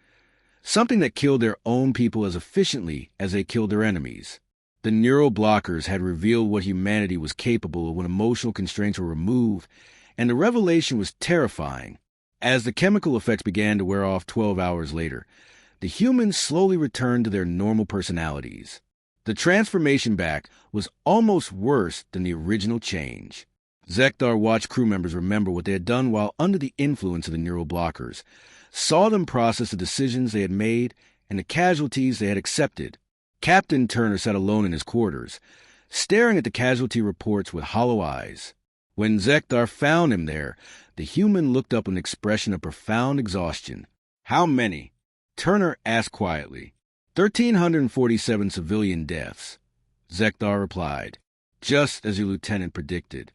something that killed their own people as efficiently as they killed their enemies. The neural blockers had revealed what humanity was capable of when emotional constraints were removed, and the revelation was terrifying. As the chemical effects began to wear off 12 hours later, the humans slowly returned to their normal personalities. The transformation back was almost worse than the original change. Zekdar watched crew members remember what they had done while under the influence of the neural blockers, saw them process the decisions they had made and the casualties they had accepted. Captain Turner sat alone in his quarters, staring at the casualty reports with hollow eyes. When Zekdar found him there, the human looked up with an expression of profound exhaustion. How many? Turner asked quietly. 1,347 civilian deaths, Zekdar replied. Just as your lieutenant predicted.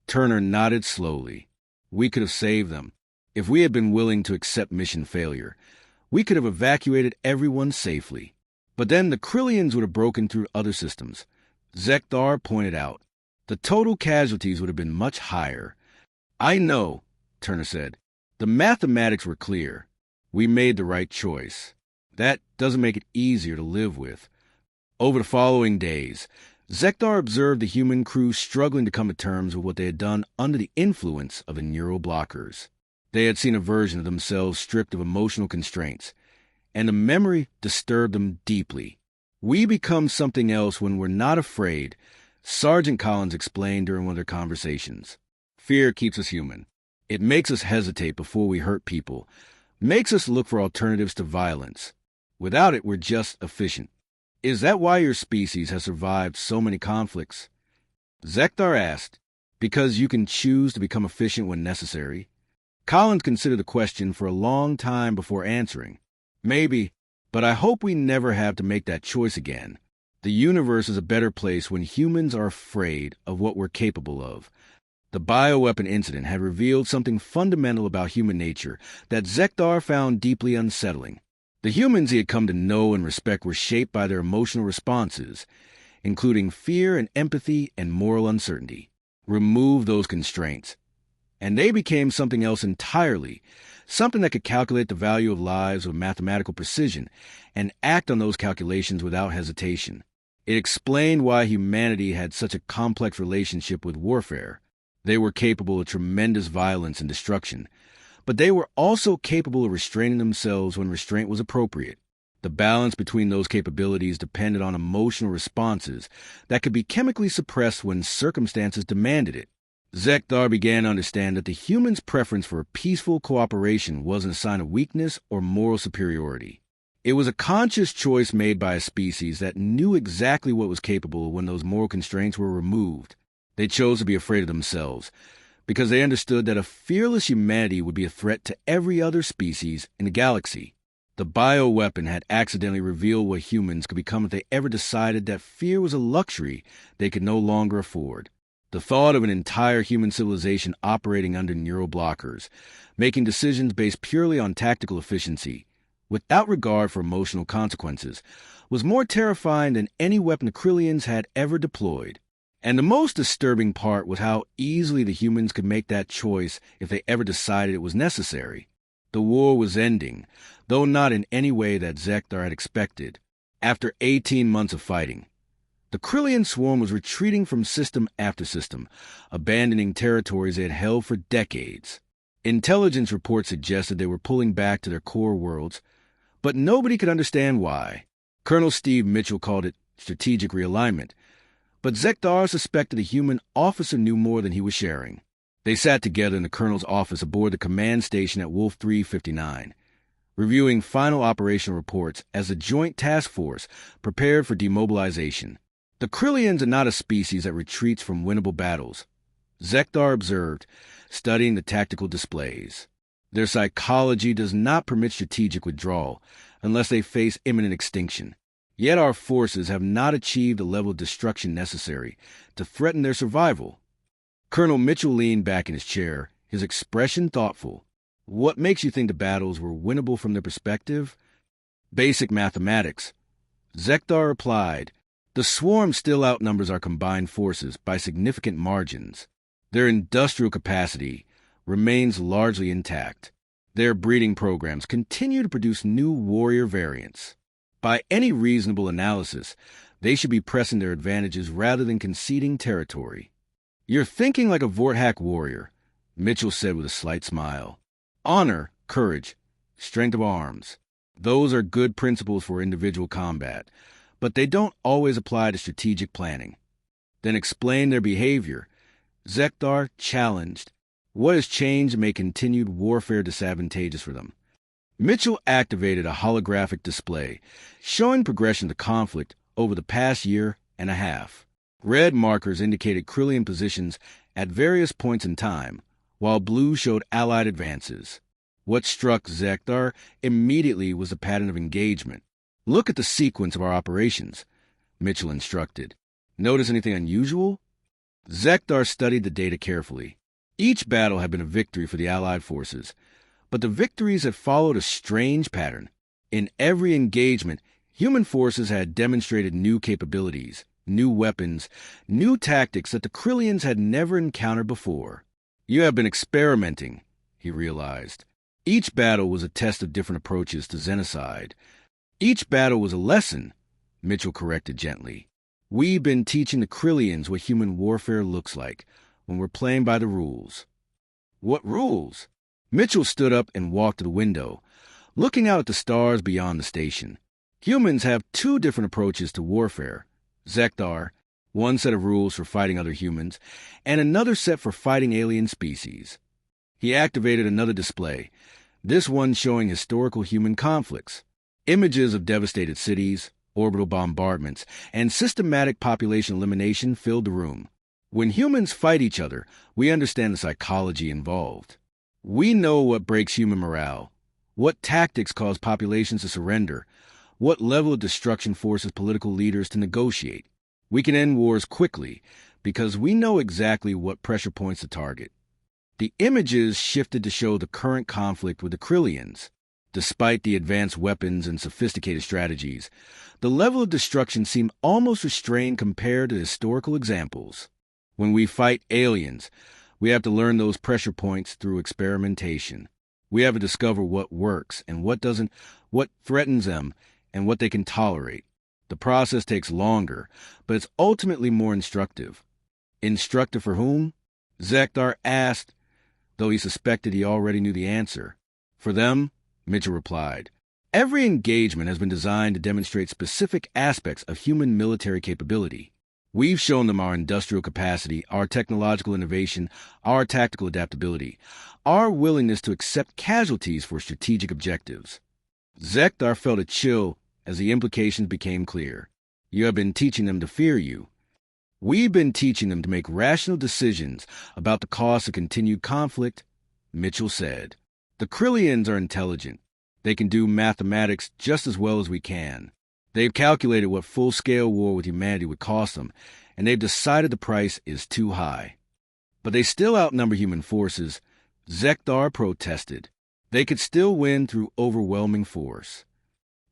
Turner nodded slowly. We could have saved them. If we had been willing to accept mission failure, we could have evacuated everyone safely. But then the Krillians would have broken through other systems. Zekdar pointed out. The total casualties would have been much higher. I know, Turner said. The mathematics were clear. We made the right choice. That doesn't make it easier to live with. Over the following days, Zekdar observed the human crew struggling to come to terms with what they had done under the influence of the neural blockers. They had seen a version of themselves stripped of emotional constraints, and the memory disturbed them deeply. We become something else when we're not afraid, Sergeant Collins explained during one of their conversations. Fear keeps us human. It makes us hesitate before we hurt people, makes us look for alternatives to violence. Without it, we're just efficient. Is that why your species has survived so many conflicts? Zekdar asked. Because you can choose to become efficient when necessary. Collins considered the question for a long time before answering. Maybe, but I hope we never have to make that choice again. The universe is a better place when humans are afraid of what we're capable of. The bioweapon incident had revealed something fundamental about human nature that Zekdar found deeply unsettling. The humans he had come to know and respect were shaped by their emotional responses, including fear and empathy and moral uncertainty. Remove those constraints, and they became something else entirely, something that could calculate the value of lives with mathematical precision and act on those calculations without hesitation. It explained why humanity had such a complex relationship with warfare. They were capable of tremendous violence and destruction, but they were also capable of restraining themselves when restraint was appropriate. The balance between those capabilities depended on emotional responses that could be chemically suppressed when circumstances demanded it. Zekdar began to understand that the human's preference for peaceful cooperation wasn't a sign of weakness or moral superiority. It was a conscious choice made by a species that knew exactly what was capable when those moral constraints were removed. They chose to be afraid of themselves, because they understood that a fearless humanity would be a threat to every other species in the galaxy. The bioweapon had accidentally revealed what humans could become if they ever decided that fear was a luxury they could no longer afford. The thought of an entire human civilization operating under neural blockers, making decisions based purely on tactical efficiency, without regard for emotional consequences, was more terrifying than any weapon the Krillians had ever deployed. And the most disturbing part was how easily the humans could make that choice if they ever decided it was necessary. The war was ending, though not in any way that Zekdar had expected. After 18 months of fighting, the Krillian swarm was retreating from system after system, abandoning territories they had held for decades. Intelligence reports suggested they were pulling back to their core worlds, but nobody could understand why. Colonel Steve Mitchell called it strategic realignment, but Zekdar suspected a human officer knew more than he was sharing. They sat together in the colonel's office aboard the command station at Wolf 359, reviewing final operational reports as the Joint Task Force prepared for demobilization. The Krillians are not a species that retreats from winnable battles, Zekdar observed, studying the tactical displays. Their psychology does not permit strategic withdrawal unless they face imminent extinction. Yet our forces have not achieved the level of destruction necessary to threaten their survival. Colonel Mitchell leaned back in his chair, his expression thoughtful. What makes you think the battles were winnable from their perspective? Basic mathematics. Zekdar replied, the swarm still outnumbers our combined forces by significant margins. Their industrial capacity remains largely intact. Their breeding programs continue to produce new warrior variants. By any reasonable analysis, they should be pressing their advantages rather than conceding territory. You're thinking like a Vorthak warrior, Mitchell said with a slight smile. Honor, courage, strength of arms. Those are good principles for individual combat, but they don't always apply to strategic planning. Then explain their behavior. Zekdar challenged. What has changed to make continued warfare disadvantageous for them? Mitchell activated a holographic display, showing progression of the conflict over the past year and a half. Red markers indicated Krillian positions at various points in time, while blue showed Allied advances. What struck Zekdar immediately was the pattern of engagement. Look at the sequence of our operations, Mitchell instructed. Notice anything unusual? Zekdar studied the data carefully. Each battle had been a victory for the Allied forces, but the victories had followed a strange pattern. In every engagement, human forces had demonstrated new capabilities, new weapons, new tactics that the Krillians had never encountered before. You have been experimenting, he realized. Each battle was a test of different approaches to xenocide. Each battle was a lesson, Mitchell corrected gently. We've been teaching the Krillians what human warfare looks like when we're playing by the rules. What rules? Mitchell stood up and walked to the window, looking out at the stars beyond the station. Humans have two different approaches to warfare. Zekdar, one set of rules for fighting other humans, and another set for fighting alien species. He activated another display, this one showing historical human conflicts. Images of devastated cities, orbital bombardments, and systematic population elimination filled the room. When humans fight each other, we understand the psychology involved. We know what breaks human morale, what tactics cause populations to surrender, what level of destruction forces political leaders to negotiate. We can end wars quickly because we know exactly what pressure points to target. The images shifted to show the current conflict with the Krillians. Despite the advanced weapons and sophisticated strategies, the level of destruction seemed almost restrained compared to historical examples. When we fight aliens, we have to learn those pressure points through experimentation. We have to discover what works and what doesn't, what threatens them, and what they can tolerate. The process takes longer, but it's ultimately more instructive. Instructive for whom? Zekdar asked, though he suspected he already knew the answer. For them, Mitchell replied. Every engagement has been designed to demonstrate specific aspects of human military capability. We've shown them our industrial capacity, our technological innovation, our tactical adaptability, our willingness to accept casualties for strategic objectives. Zekdar felt a chill as the implications became clear. You have been teaching them to fear you. We've been teaching them to make rational decisions about the cost of continued conflict, Mitchell said. The Krillians are intelligent. They can do mathematics just as well as we can. They've calculated what full-scale war with humanity would cost them, and they've decided the price is too high. But they still outnumber human forces. Zekdar protested. They could still win through overwhelming force.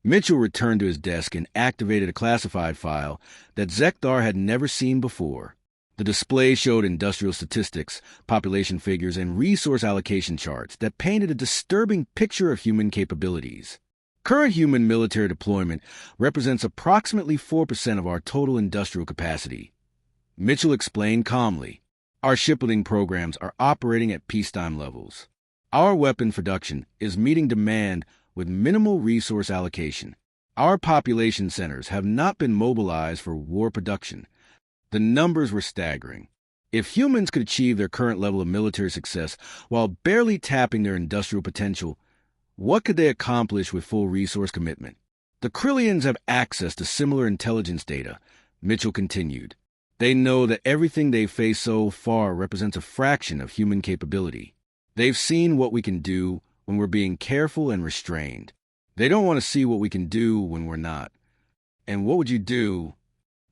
Mitchell returned to his desk and activated a classified file that Zekdar had never seen before. The display showed industrial statistics, population figures, and resource allocation charts that painted a disturbing picture of human capabilities. Current human military deployment represents approximately 4% of our total industrial capacity. Mitchell explained calmly. Our shipbuilding programs are operating at peacetime levels. Our weapon production is meeting demand with minimal resource allocation. Our population centers have not been mobilized for war production. The numbers were staggering. If humans could achieve their current level of military success while barely tapping their industrial potential, what could they accomplish with full resource commitment? The Krillians have access to similar intelligence data, Mitchell continued. They know that everything they've faced so far represents a fraction of human capability. They've seen what we can do when we're being careful and restrained. They don't want to see what we can do when we're not. And what would you do?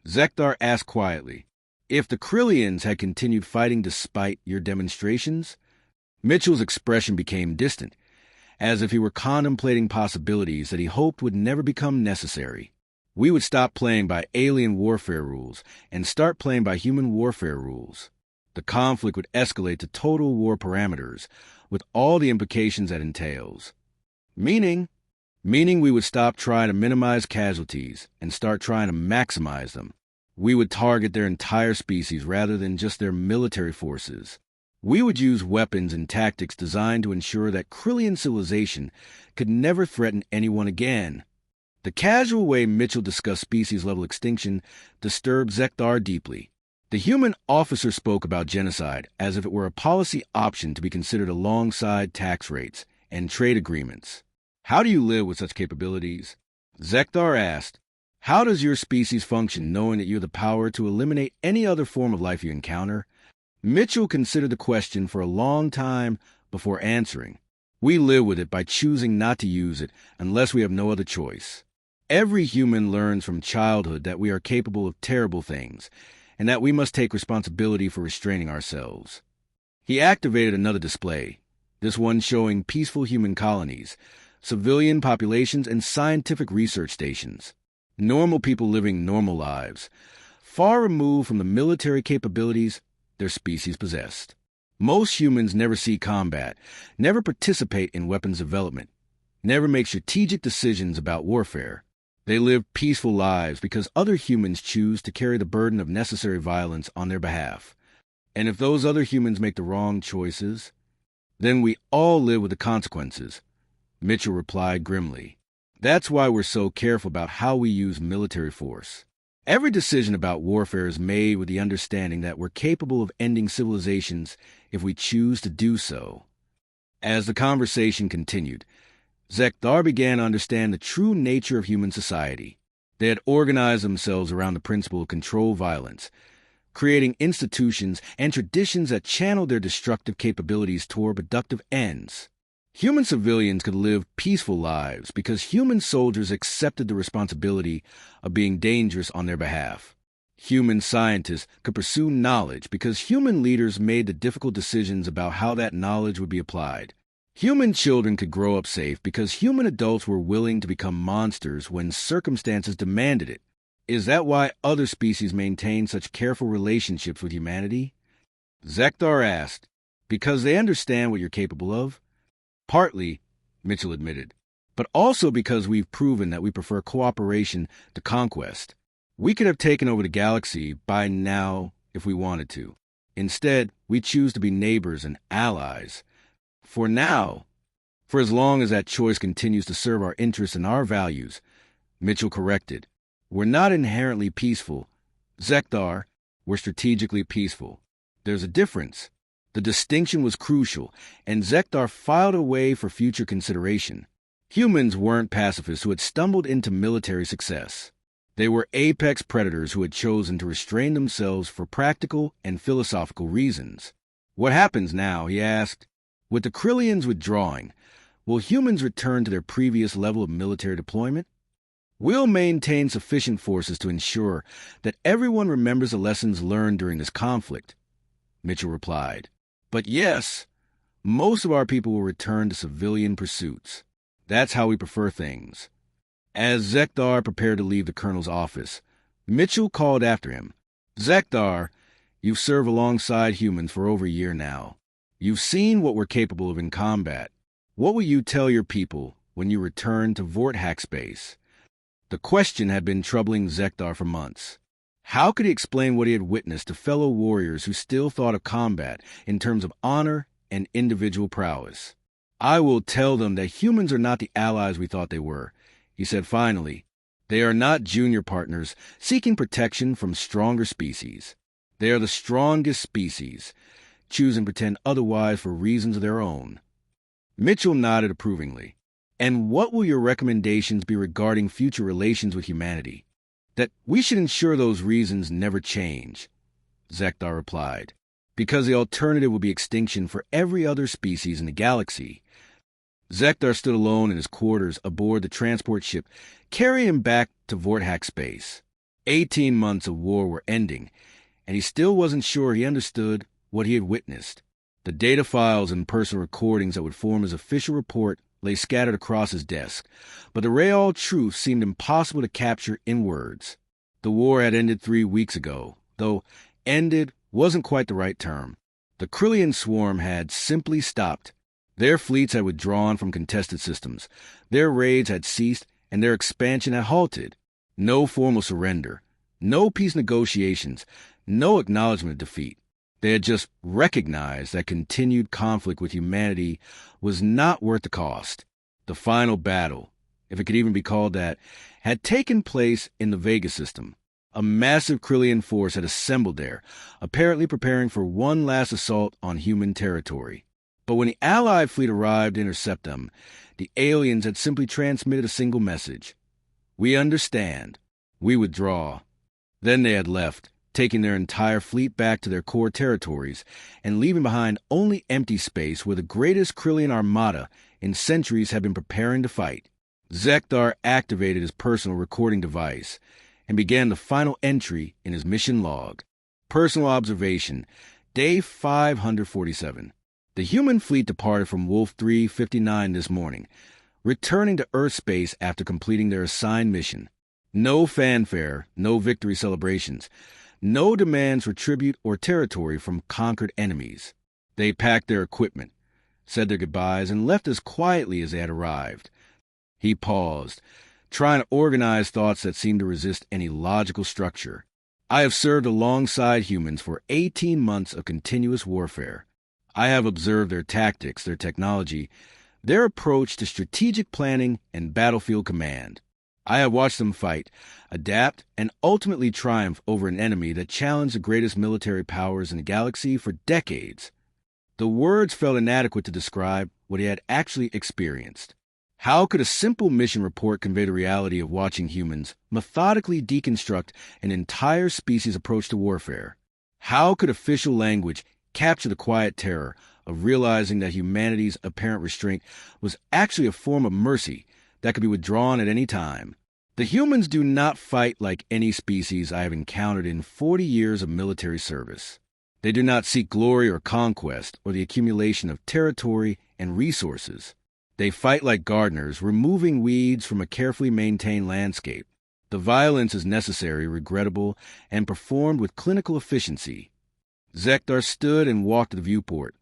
Zekdar asked quietly. If the Krillians had continued fighting despite your demonstrations? Mitchell's expression became distant, as if he were contemplating possibilities that he hoped would never become necessary. We would stop playing by alien warfare rules and start playing by human warfare rules. The conflict would escalate to total war parameters, with all the implications that entails. Meaning we would stop trying to minimize casualties and start trying to maximize them. We would target their entire species rather than just their military forces. We would use weapons and tactics designed to ensure that Krillian civilization could never threaten anyone again. The casual way Mitchell discussed species-level extinction disturbed Zekdar deeply. The human officer spoke about genocide as if it were a policy option to be considered alongside tax rates and trade agreements. How do you live with such capabilities? Zekdar asked. How does your species function knowing that you have the power to eliminate any other form of life you encounter? Mitchell considered the question for a long time before answering. We live with it by choosing not to use it unless we have no other choice. Every human learns from childhood that we are capable of terrible things, and that we must take responsibility for restraining ourselves. He activated another display, this one showing peaceful human colonies, civilian populations, and scientific research stations. Normal people living normal lives, far removed from the military capabilities their species possessed. Most humans never see combat, never participate in weapons development, never make strategic decisions about warfare. They live peaceful lives because other humans choose to carry the burden of necessary violence on their behalf. And if those other humans make the wrong choices, then we all live with the consequences, Mitchell replied grimly. That's why we're so careful about how we use military force. Every decision about warfare is made with the understanding that we're capable of ending civilizations if we choose to do so. As the conversation continued, Zekdar began to understand the true nature of human society. They had organized themselves around the principle of controlled violence, creating institutions and traditions that channeled their destructive capabilities toward productive ends. Human civilians could live peaceful lives because human soldiers accepted the responsibility of being dangerous on their behalf. Human scientists could pursue knowledge because human leaders made the difficult decisions about how that knowledge would be applied. Human children could grow up safe because human adults were willing to become monsters when circumstances demanded it. Is that why other species maintain such careful relationships with humanity? Zekdar asked. Because they understand what you're capable of? Partly, Mitchell admitted, but also because we've proven that we prefer cooperation to conquest. We could have taken over the galaxy by now if we wanted to. Instead, we choose to be neighbors and allies. For now, for as long as that choice continues to serve our interests and our values, Mitchell corrected. We're not inherently peaceful. Zekdar, we're strategically peaceful. There's a difference. The distinction was crucial, and Zekdar filed away for future consideration. Humans weren't pacifists who had stumbled into military success. They were apex predators who had chosen to restrain themselves for practical and philosophical reasons. What happens now, he asked. With the Krillians withdrawing, will humans return to their previous level of military deployment? We'll maintain sufficient forces to ensure that everyone remembers the lessons learned during this conflict, Mitchell replied. But yes, most of our people will return to civilian pursuits. That's how we prefer things. As Zekdar prepared to leave the colonel's office, Mitchell called after him. Zekdar, you've served alongside humans for over a year now. You've seen what we're capable of in combat. What will you tell your people when you return to Vortex space? The question had been troubling Zekdar for months. How could he explain what he had witnessed to fellow warriors who still thought of combat in terms of honor and individual prowess? I will tell them that humans are not the allies we thought they were, he said finally. They are not junior partners seeking protection from stronger species. They are the strongest species, choosing to pretend otherwise for reasons of their own. Mitchell nodded approvingly. And what will your recommendations be regarding future relations with humanity? That we should ensure those reasons never change, Zekdar replied, because the alternative would be extinction for every other species in the galaxy. Zekdar stood alone in his quarters aboard the transport ship, carrying him back to Vortex space. 18 months of war were ending, and he still wasn't sure he understood what he had witnessed. The data files and personal recordings that would form his official report lay scattered across his desk, but the real truth seemed impossible to capture in words. The war had ended 3 weeks ago, though ended wasn't quite the right term. The Krillian swarm had simply stopped. Their fleets had withdrawn from contested systems. Their raids had ceased, and their expansion had halted. No formal surrender, no peace negotiations, no acknowledgement of defeat. They had just recognized that continued conflict with humanity was not worth the cost. The final battle, if it could even be called that, had taken place in the Vega system. A massive Krillian force had assembled there, apparently preparing for one last assault on human territory. But when the Allied fleet arrived to intercept them, the aliens had simply transmitted a single message. We understand. We withdraw. Then they had left, taking their entire fleet back to their core territories and leaving behind only empty space where the greatest Krillian armada in centuries had been preparing to fight. Zekdar activated his personal recording device and began the final entry in his mission log. Personal observation, day 547. The human fleet departed from Wolf 359 this morning, returning to Earth space after completing their assigned mission. No fanfare, no victory celebrations, no demands for tribute or territory from conquered enemies. They packed their equipment, said their goodbyes, and left as quietly as they had arrived. He paused, trying to organize thoughts that seemed to resist any logical structure. I have served alongside humans for 18 months of continuous warfare. I have observed their tactics, their technology, their approach to strategic planning and battlefield command. I have watched them fight, adapt, and ultimately triumph over an enemy that challenged the greatest military powers in the galaxy for decades. The words felt inadequate to describe what he had actually experienced. How could a simple mission report convey the reality of watching humans methodically deconstruct an entire species' approach to warfare? How could official language capture the quiet terror of realizing that humanity's apparent restraint was actually a form of mercy that could be withdrawn at any time? The humans do not fight like any species I have encountered in 40 years of military service. They do not seek glory or conquest or the accumulation of territory and resources. They fight like gardeners, removing weeds from a carefully maintained landscape. The violence is necessary, regrettable, and performed with clinical efficiency. Zekdar stood and walked to the viewport,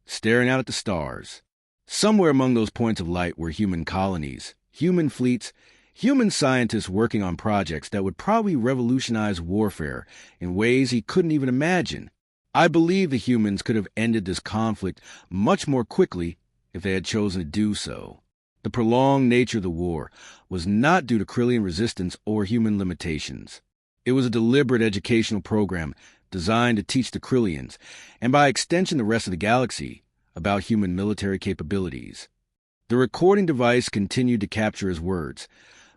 staring out at the stars. Somewhere among those points of light were human colonies, human fleets, human scientists working on projects that would probably revolutionize warfare in ways he couldn't even imagine. I believe the humans could have ended this conflict much more quickly if they had chosen to do so. The prolonged nature of the war was not due to Krillian resistance or human limitations. It was a deliberate educational program designed to teach the Krillians, and by extension the rest of the galaxy, about human military capabilities. The recording device continued to capture his words,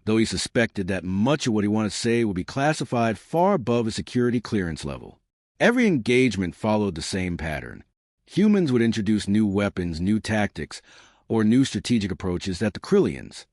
though he suspected that much of what he wanted to say would be classified far above his security clearance level. Every engagement followed the same pattern. Humans would introduce new weapons, new tactics, or new strategic approaches that the Krillians,